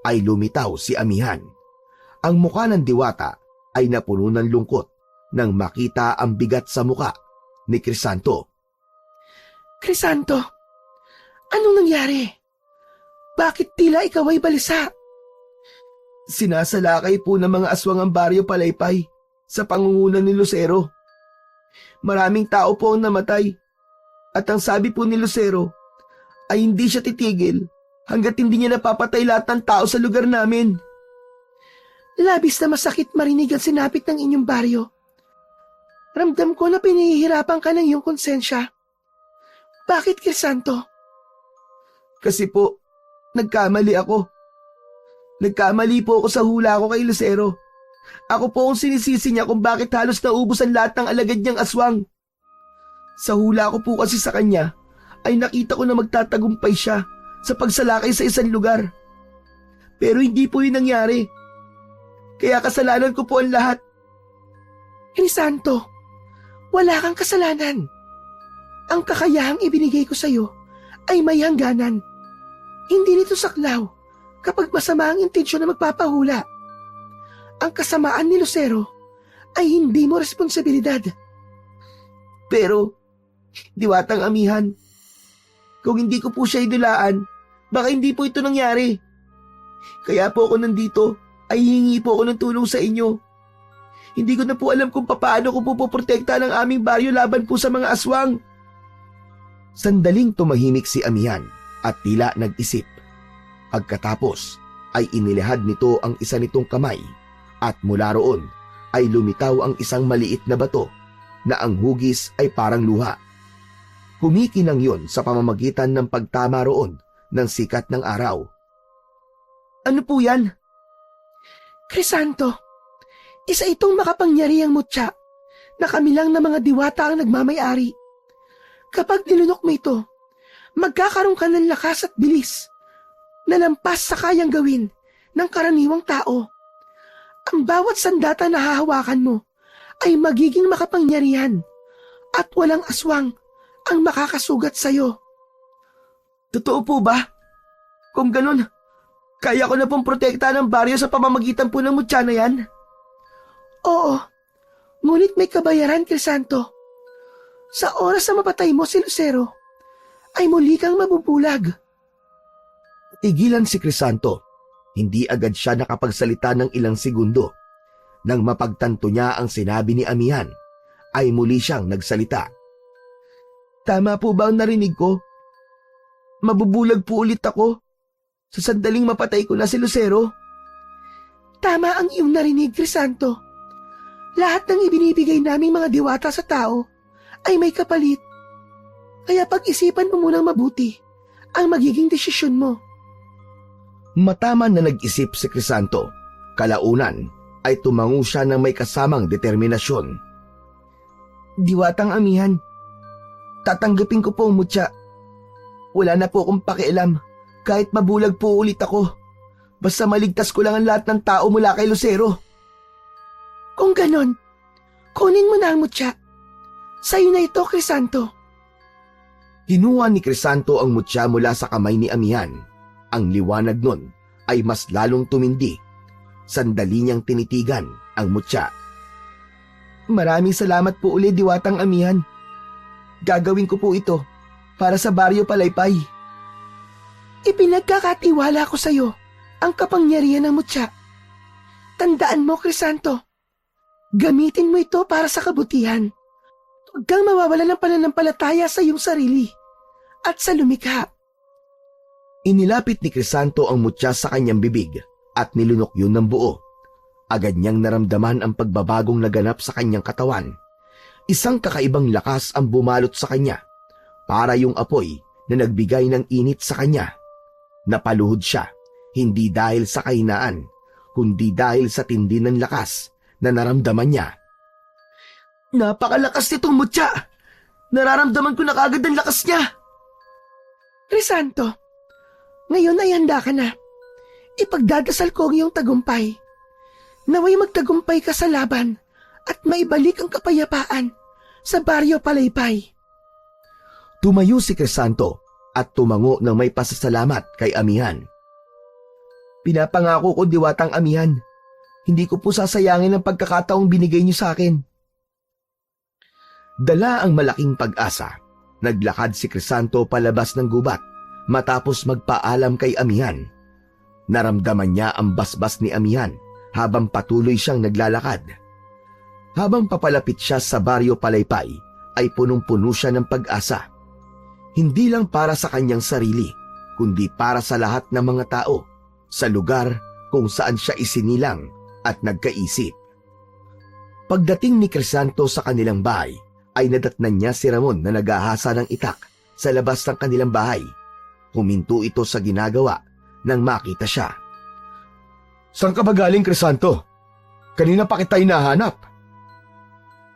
ay lumitaw si Amihan. Ang mukha ng diwata ay napuno ng lungkot nang makita ang bigat sa muka ni Crisanto. Crisanto, anong nangyari? Bakit tila ikaw ay balisa? Sinasalakay po ng mga aswang ang baryo Palaypay sa pangunguna ni Lucero. Maraming tao po ang namatay at ang sabi po ni Lucero ay hindi siya titigil hanggat hindi niya napapatay lahat ng tao sa lugar namin. Labis na masakit marinig ang sinapit ng inyong baryo. Ramdam ko na pinahihirapan ka ng iyong konsensya. Bakit, Crisanto? Kasi po, nagkamali ako. Nagkamali po ako sa hula ko kay Lucero. Ako po ang sinisisi niya kung bakit halos naubos ang lahat ng alagad niyang aswang. Sa hula ko po kasi sa kanya, ay nakita ko na magtatagumpay siya sa pagsalakay sa isang lugar. Pero hindi po yun nangyari. Kaya kasalanan ko po ang lahat. Crisanto, wala kang kasalanan. Ang kakayahang ibinigay ko sa iyo ay may hangganan. Hindi nito saklaw kapag masama ang intensyon na magpapahula. Ang kasamaan ni Lucero ay hindi mo responsibilidad. Pero, diwatang Amihan, kung hindi ko po siya idulaan, baka hindi po ito nangyari. Kaya po ako nandito ay hihingi po ako ng tulong sa inyo. Hindi ko na po alam kung paano ko po poprotekta ng aming baryo laban po sa mga aswang. Sandaling tumahimik si Amihan at tila nag-isip. Pagkatapos ay inilihad nito ang isa nitong kamay at mula roon ay lumitaw ang isang maliit na bato na ang hugis ay parang luha. Kumikinang yon sa pamamagitan ng pagtama roon ng sikat ng araw. Ano po yan? Crisanto, isa itong makapangyarihang mutya na kami lang na mga diwata ang nagmamayari. Kapag nilunok mo ito, magkakaroon ka ng lakas at bilis na lampas sa kayang gawin ng karaniwang tao. Ang bawat sandata na hahawakan mo ay magiging makapangyarihan at walang aswang ang makakasugat sa'yo. Totoo po ba? Kung ganun, kaya ko na pong protekta ng baryo sa pamamagitan po ng mutya na yan? Oo, ngunit may kabayaran, Crisanto. Sa oras na mapatay mo si Lucero, ay muli kang mabubulag. Tigilan si Crisanto. Hindi agad siya nakapagsalita ng ilang segundo. Nang mapagtanto niya ang sinabi ni Amihan, ay muli siyang nagsalita. Tama po ba ang narinig ko? Mabubulag po ulit ako sa sandaling mapatay ko na si Lucero? Tama ang iyong narinig, Crisanto. Lahat ng ibinibigay naming mga diwata sa tao ay may kapalit. Kaya pag-isipan mo munang mabuti ang magiging desisyon mo. Mataman na nag-isip si Crisanto. Kalaunan ay tumango siya ng may kasamang determinasyon. Diwatang Amihan, tatanggapin ko po ang mutya. Wala na po akong pakialam kahit mabulag po ulit ako. Basta maligtas ko lang ang lahat ng tao mula kay Lucero. Kung ganon, kunin mo na ang mutya. Sa'yo na ito, Crisanto. Kinuha ni Crisanto ang mutya mula sa kamay ni Amihan. Ang liwanag nun ay mas lalong tumindi. Sandali niyang tinitigan ang mutya. Maraming salamat po ulit, Diwatang Amihan. Gagawin ko po ito para sa baryo Palaypay. Ipinagkakatiwala ko sa iyo ang kapangyarihan ng mutya. Tandaan mo, Crisanto, gamitin mo ito para sa kabutihan. Huwag kang mawawala ng pananampalataya sa iyong sarili at sa lumikha. Inilapit ni Crisanto ang mutya sa kanyang bibig at nilunok yun ng buo. Agad niyang naramdaman ang pagbabagong naganap sa kanyang katawan. Isang kakaibang lakas ang bumalot sa kanya, para yung apoy na nagbigay ng init sa kanya. Napaluhod siya, hindi dahil sa kahinaan, kundi dahil sa tindi ng lakas na naramdaman niya. Napakalakas nitong mutya! Nararamdaman ko na kagad ang lakas niya! Crisanto, ngayon ay handa ka na. Ipagdadasal ko ang iyong tagumpay. Naway magtagumpay ka sa laban at maibalik ang kapayapaan sa Baryo Palaypay. Tumayo si Crisanto at tumango ng may pasasalamat kay Amihan. Pinapangako ko, diwatang Amihan, hindi ko po sasayangin ang pagkakataong binigay niyo sa akin. Dala ang malaking pag-asa. Naglakad si Crisanto palabas ng gubat matapos magpaalam kay Amihan. Naramdaman niya ang basbas ni Amihan habang patuloy siyang naglalakad. Habang papalapit siya sa Baryo Palaypay, ay punong-puno siya ng pag-asa. Hindi lang para sa kanyang sarili, kundi para sa lahat ng mga tao sa lugar kung saan siya isinilang at nagkaisip. Pagdating ni Crisanto sa kanilang bahay, ay nadatnan niya si Ramon na naghahasa ng itak sa labas ng kanilang bahay. Huminto ito sa ginagawa nang makita siya. Saan ka ba galing, Crisanto? Kanina pa kita hinahanap.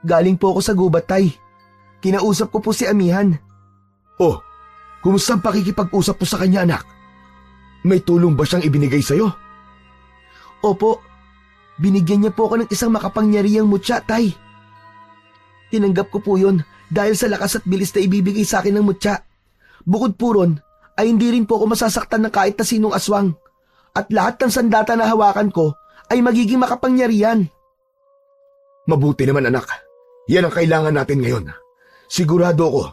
Galing po ako sa gubat, Tay. Kinausap ko po si Amihan. Oh, kumusta ang pakikipag-usap mo sa kanya, anak? May tulong ba siyang ibinigay sa'yo? Opo, binigyan niya po ako ng isang makapangyarihang mutya, Tay. Tinanggap ko po yun dahil sa lakas at bilis na ibibigay sa akin ng mutya. Bukod po ron, ay hindi rin po ako masasaktan ng kahit na sinong aswang. At lahat ng sandata na hawakan ko ay magiging makapangyarihan. Mabuti naman, anak. Yan ang kailangan natin ngayon. Sigurado ko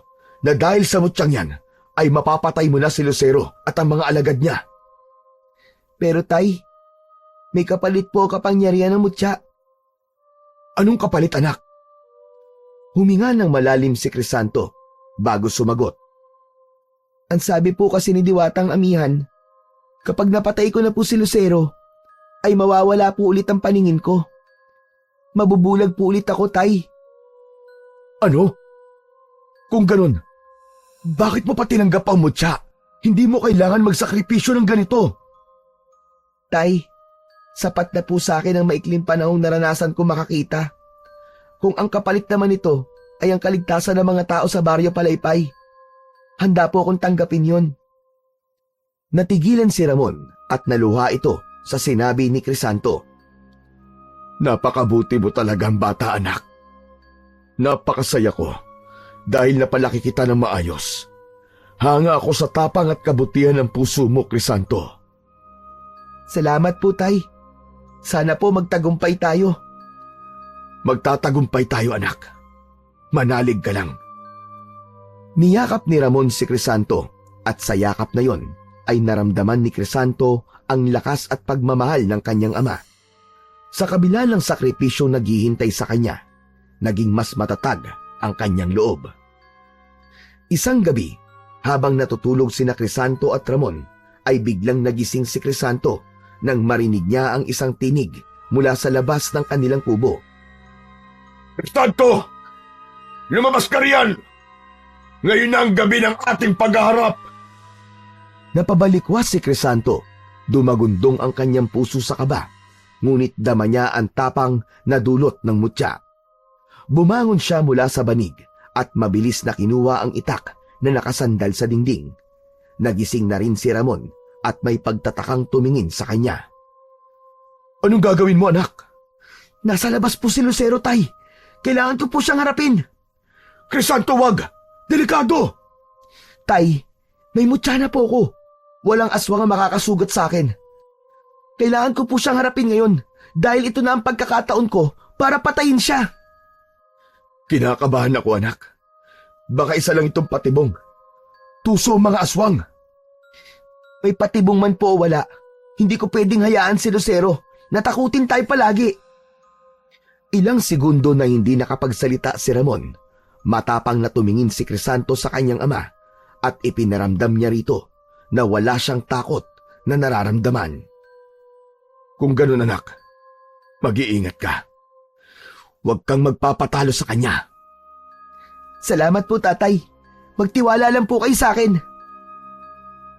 na dahil sa mutyang yan, ay mapapatay mo na si Lucero at ang mga alagad niya. Pero Tay, may kapalit po kapangyarihan ng mutya. Anong kapalit, anak? Huminga ng malalim si Crisanto bago sumagot. Ang sabi po kasi ni Diwatang Amihan, kapag napatay ko na po si Lucero, ay mawawala po ulit ang paningin ko. Mabubulag po ulit ako, Tay. Ano? Kung ganun, bakit mo pa tinanggap ang mutya? Hindi mo kailangan magsakripisyo ng ganito. Tay, sapat na po sa akin ang maikling panahong naranasan ko makakita. Kung ang kapalit naman ito ay ang kaligtasan ng mga tao sa Baryo Palaypay, handa po akong tanggapin yon. Natigilan si Ramon at naluha ito sa sinabi ni Crisanto. Napakabuti mo talagang bata, anak. Napakasaya ko dahil napalaki kita ng maayos. Hanga ako sa tapang at kabutihan ng puso mo, Crisanto. Salamat po, Tay. Sana po magtagumpay tayo. Magtatagumpay tayo, anak. Manalig ka lang. Niyakap ni Ramon si Crisanto at sa yakap na yon ay naramdaman ni Crisanto ang lakas at pagmamahal ng kanyang ama. Sa kabila ng sakripisyong naghihintay sa kanya, naging mas matatag ang kanyang loob. Isang gabi, habang natutulog sina Crisanto at Ramon, ay biglang nagising si Crisanto nang marinig niya ang isang tinig mula sa labas ng kanilang kubo. Crisanto! Lumabas ka riyan! Ngayon na ang gabi ng ating paghaharap! Napabalikwas si Crisanto. Dumagundong ang kanyang puso sa kaba, ngunit dama niya ang tapang na dulot ng mutya. Bumangon siya mula sa banig at mabilis na kinuha ang itak na nakasandal sa dingding. Nagising na rin si Ramon at may pagtatakang tumingin sa kanya. Anong gagawin mo, anak? Nasa labas po si Lucero, Tay. Kailangan ko po siyang harapin. Crisanto, wag! Delikado! Tay, may mutya na po ako. Walang aswang ang makakasugat sa akin. Kailangan ko po siyang harapin ngayon dahil ito na ang pagkakataon ko para patayin siya. Kinakabahan ako, anak. Baka isa lang itong patibong. Tuso ang mga aswang. May patibong man po o wala, Hindi ko pwedeng hayaan si Lucero. Natakutin tayo palagi. Ilang segundo na hindi nakapagsalita si Ramon. Matapang na tumingin si Crisanto sa kanyang ama at ipinaramdam niya rito na wala siyang takot na nararamdaman. Kung ganun anak, mag-iingat ka. Huwag kang magpapatalo sa kanya. Salamat po, tatay. Magtiwala lang po kayo sa akin.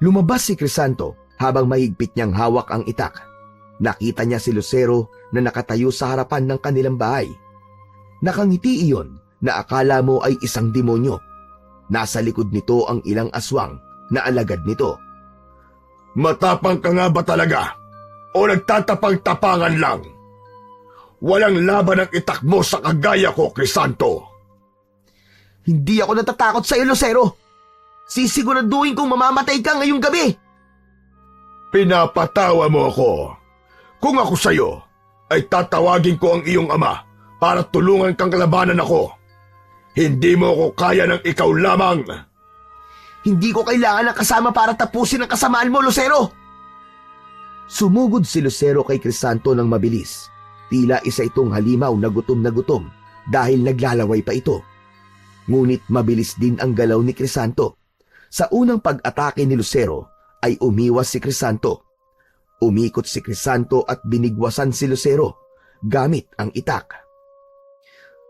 Lumabas si Crisanto habang mahigpit niyang hawak ang itak. Nakita niya si Lucero na nakatayo sa harapan ng kanilang bahay. Nakangiti iyon na akala mo ay isang demonyo. Nasa likod nito ang ilang aswang na alagad nito. Matapang ka nga ba talaga? O nagtatapang-tapangan lang? Walang laban ang itak mo sa kagaya ko, Crisanto. Hindi ako natatakot sa iyo, Lucero. Sisiguraduhin kong mamamatay ka ngayong gabi. Pinapatawa mo ako. Kung ako sa'yo, ay tatawagin ko ang iyong ama para tulungan kang kalabanan ako. Hindi mo ako kaya ng ikaw lamang. Hindi ko kailangan ng kasama para tapusin ang kasamaan mo, Lucero. Sumugod si Lucero kay Crisanto ng mabilis. Tila isa itong halimaw na gutom dahil naglalaway pa ito. Ngunit mabilis din ang galaw ni Crisanto. Sa unang pag-atake ni Lucero ay umiwas si Crisanto. Umikot si Crisanto at binigwasan si Lucero gamit ang itak.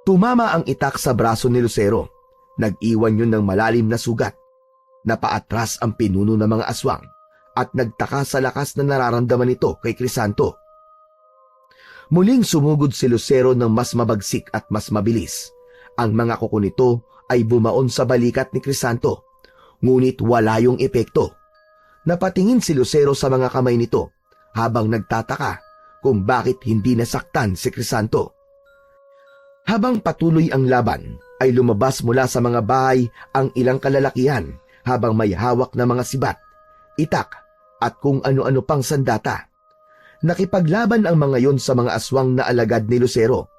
Tumama ang itak sa braso ni Lucero. Nag-iwan yun ng malalim na sugat. Napaatras ang pinuno ng mga aswang at nagtaka sa lakas na nararamdaman nito kay Crisanto. Muling sumugod si Lucero ng mas mabagsik at mas mabilis. Ang mga kuko nito ay bumaon sa balikat ni Crisanto, ngunit wala yung epekto. Napatingin si Lucero sa mga kamay nito habang nagtataka kung bakit hindi nasaktan si Crisanto. Habang patuloy ang laban, ay lumabas mula sa mga bahay ang ilang kalalakihan habang may hawak na mga sibat, itak at kung ano-ano pang sandata. Nakipaglaban ang mga yon sa mga aswang na alagad ni Lucero.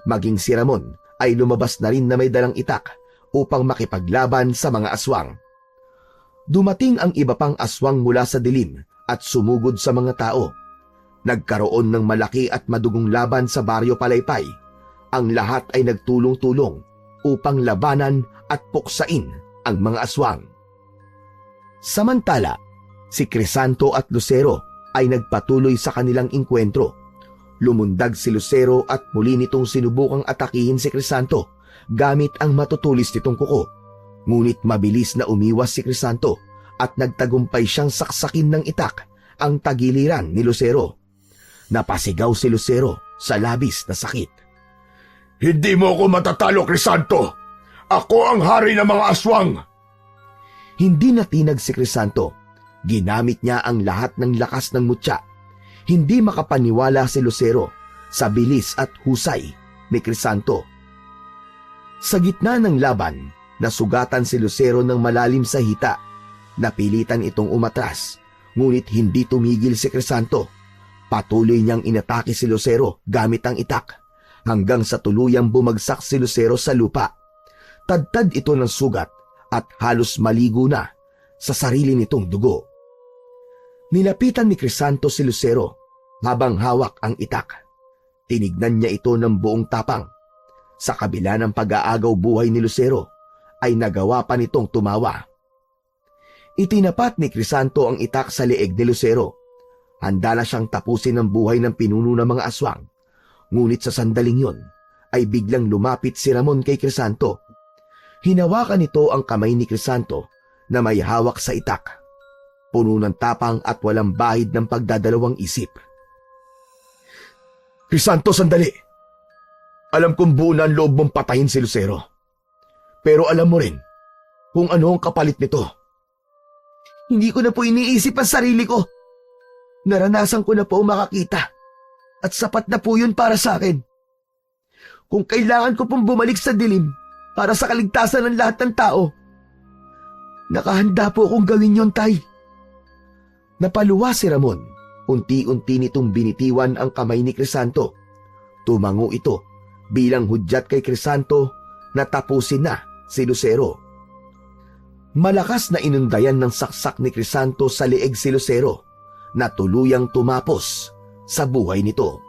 Maging si Ramon ay lumabas na rin na may dalang itak upang makipaglaban sa mga aswang. Dumating ang iba pang aswang mula sa dilim at sumugod sa mga tao. Nagkaroon ng malaki at madugong laban sa Baryo Palaypay. Ang lahat ay nagtulong-tulong upang labanan at puksain ang mga aswang. Samantala, si Crisanto at Lucero ay nagpatuloy sa kanilang inkwentro. Lumundag si Lucero at muli nitong sinubukang atakihin si Crisanto gamit ang matutulis nitong kuko. Ngunit mabilis na umiwas si Crisanto at nagtagumpay siyang saksakin ng itak ang tagiliran ni Lucero. Napasigaw si Lucero sa labis na sakit. Hindi mo ako matatalo, Crisanto. Ako ang hari ng mga aswang. Hindi natinag si Crisanto. Ginamit niya ang lahat ng lakas ng mutya. Hindi makapaniwala si Lucero sa bilis at husay ni Crisanto. Sa gitna ng laban, nasugatan si Lucero ng malalim sa hita. Napilitan itong umatras, ngunit hindi tumigil si Crisanto. Patuloy niyang inatake si Lucero gamit ang itak, hanggang sa tuluyang bumagsak si Lucero sa lupa. Tadtad ito ng sugat at halos maligo na sa sarili nitong dugo. Nilapitan ni Crisanto si Lucero habang hawak ang itak. Tinignan niya ito ng buong tapang. Sa kabila ng pag-aagaw buhay ni Lucero, ay nagawa pa nitong tumawa. Itinapat ni Crisanto ang itak sa leeg ni Lucero. Handa na siyang tapusin ang buhay ng pinuno ng mga aswang. Ngunit sa sandaling yon, ay biglang lumapit si Ramon kay Crisanto. Hinawakan nito ang kamay ni Crisanto na may hawak sa itak. Puno ng tapang at walang bahid ng pagdadalawang isip. Crisanto, sandali. Alam kong buo na ang loob mong patayin si Lucero. Pero alam mo rin kung ano ang kapalit nito. Hindi ko na po iniisip ang sarili ko. Naranasan ko na po makakita. At sapat na po yun para sa akin. Kung kailangan ko pong bumalik sa dilim para sa kaligtasan ng lahat ng tao, nakahanda po akong gawin yon, Tay. Napaluwa si Ramon. Unti-unti nitong binitiwan ang kamay ni Crisanto. Tumango ito bilang hudyat kay Crisanto na tapusin na si Lucero. Malakas na inundayan ng saksak ni Crisanto sa leeg si Lucero. na tuluyang tumapos sa buhay nito.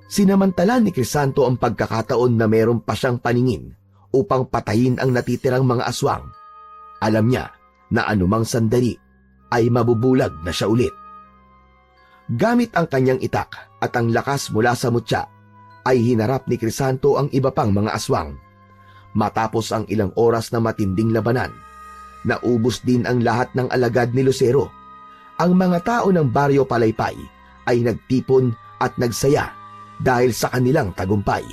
Sinamantala ni Crisanto ang pagkakataon na meron pa siyang paningin upang patayin ang natitirang mga aswang. Alam niya na anumang sandali ay mabubulag na siya ulit. Gamit ang kanyang itak at ang lakas mula sa mutya, ay hinarap ni Crisanto ang iba pang mga aswang. Matapos ang ilang oras na matinding labanan, naubos din ang lahat ng alagad ni Lucero. Ang mga tao ng Baryo Palaypay ay nagtipon at nagsaya dahil sa kanilang tagumpay.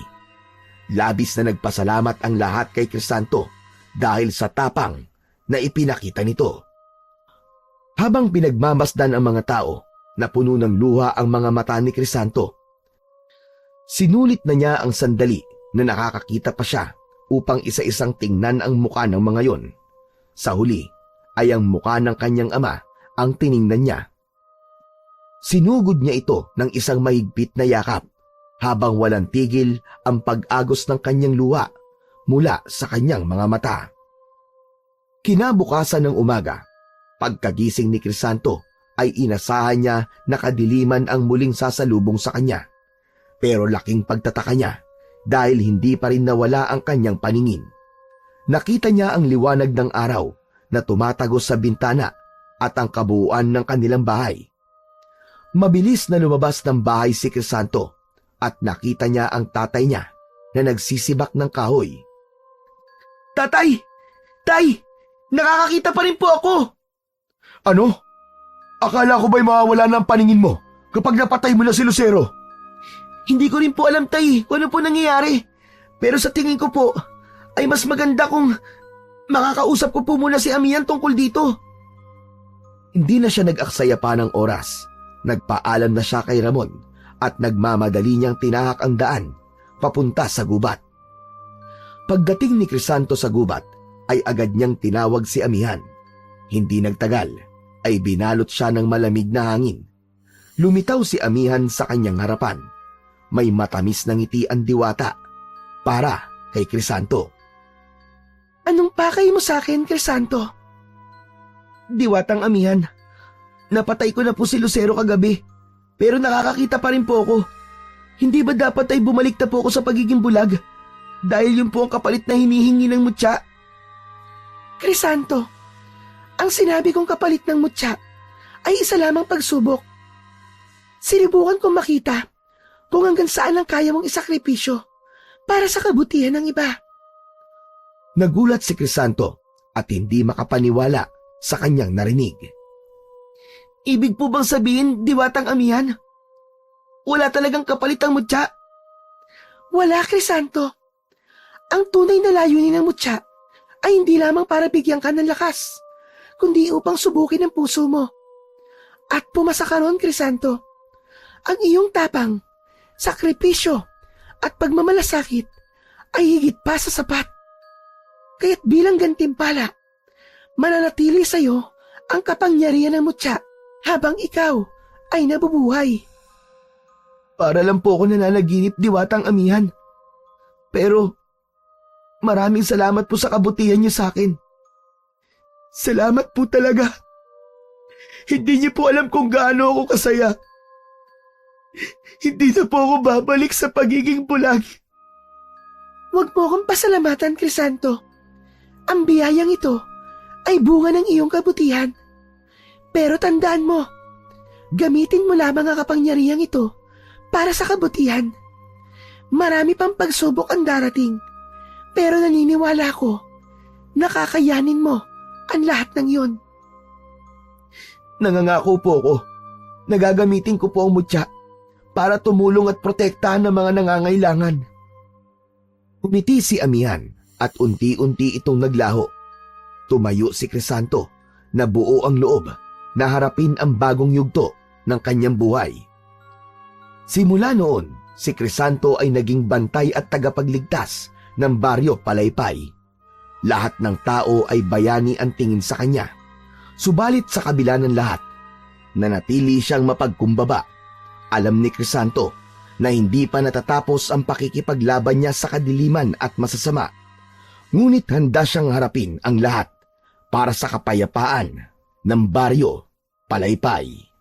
Labis na nagpasalamat ang lahat kay Crisanto dahil sa tapang na ipinakita nito. Habang pinagmamasdan ang mga tao, napuno ng luha ang mga mata ni Crisanto. Sinulit na niya ang sandali na nakakakita pa siya upang isa-isang tingnan ang muka ng mga yon. Sa huli ay ang muka ng kanyang ama ang tiningnan niya. Sinugod niya ito ng isang mahigpit na yakap habang walang tigil ang pag-agos ng kanyang luha mula sa kanyang mga mata. Kinabukasan ng umaga, pagkagising ni Crisanto ay inasahan niya na kadiliman ang muling sasalubong sa kanya. Pero laking pagtataka niya dahil hindi pa rin nawala ang kanyang paningin. Nakita niya ang liwanag ng araw na tumatagos sa bintana at ang kabuuan ng kanilang bahay. Mabilis na lumabas ng bahay si Crisanto at nakita niya ang tatay niya na nagsisibak ng kahoy. Tatay! Tay! Nakakakita pa rin po ako! Ano? Akala ko ba'y mawawala ng paningin mo kapag napatay mo na si Lucero? Hindi ko rin po alam, tay, kung ano po nangyayari. Pero sa tingin ko po, ay mas maganda kung makakausap ko po muna si Amihan tungkol dito. Hindi na siya nag-aksaya pa ng oras. Nagpaalam na siya kay Ramon at nagmamadali niyang tinahak ang daan papunta sa gubat. Pagdating ni Crisanto sa gubat, ay agad niyang tinawag si Amihan. Hindi nagtagal, ay binalot siya ng malamig na hangin. Lumitaw si Amihan sa kanyang harapan. May matamis na ngiti ang diwata para kay Crisanto. Anong pakay mo sa akin, Crisanto? Diwatang Amihan, napatay ko na po si Lucero kagabi, pero nakakakita pa rin po ako. Hindi ba dapat ay bumalik na po ako sa pagiging bulag? Dahil yun po ang kapalit na hinihingi ng mutya. Crisanto, ang sinabi kong kapalit ng mutya ay isa lamang pagsubok. Sinubukan kong makita kung hanggang saan ang kaya mong isakripisyo para sa kabutihan ng iba. Nagulat si Crisanto at hindi makapaniwala sa kanyang narinig. Ibig po bang sabihin, Diwatang Amihan? Wala talagang kapalit ang mutya? Wala, Crisanto. Ang tunay na layunin ng mutya ay hindi lamang para bigyan ka ng lakas, kundi upang subukin ang puso mo. At pumasa ka ron, Crisanto. Ang iyong tapang, sakripisyo at pagmamalasakit ay higit pa sa sapat. Kaya't bilang gantimpala, mananatili sa iyo ang kapangyarihan ng mutya habang ikaw ay nabubuhay. Para lang po ako nananaginip, Diwatang Amihan. Pero maraming salamat po sa kabutihan niyo sa akin. Salamat po talaga. Hindi niyo po alam kung gaano ako kasaya. Hindi na po ako babalik sa pagiging bulag. Huwag mo akong pasalamatan, Crisanto. Ang biyayang ito ay bunga ng iyong kabutihan. Pero tandaan mo, gamitin mo lamang ang kapangyarihang ito para sa kabutihan. Marami pang pagsubok ang darating, pero naniniwala ko na kakayanin mo ang lahat ng iyon. Nangangako po ako na gagamitin ko po ang mutya para tumulong at protektahan ng mga nangangailangan. Umiti si Amihan at unti-unti itong naglaho. Tumayo si Crisanto na buo ang loob na harapin ang bagong yugto ng kanyang buhay. Simula noon, si Crisanto ay naging bantay at tagapagligtas ng Baryo Palaypay. Lahat ng tao ay bayani ang tingin sa kanya. Subalit sa kabila ng lahat, nanatili siyang mapagkumbaba. Alam ni Crisanto na hindi pa natatapos ang pakikipaglaban niya sa kadiliman at masasama. Ngunit handa siyang harapin ang lahat para sa kapayapaan ng Baryo Palaypay.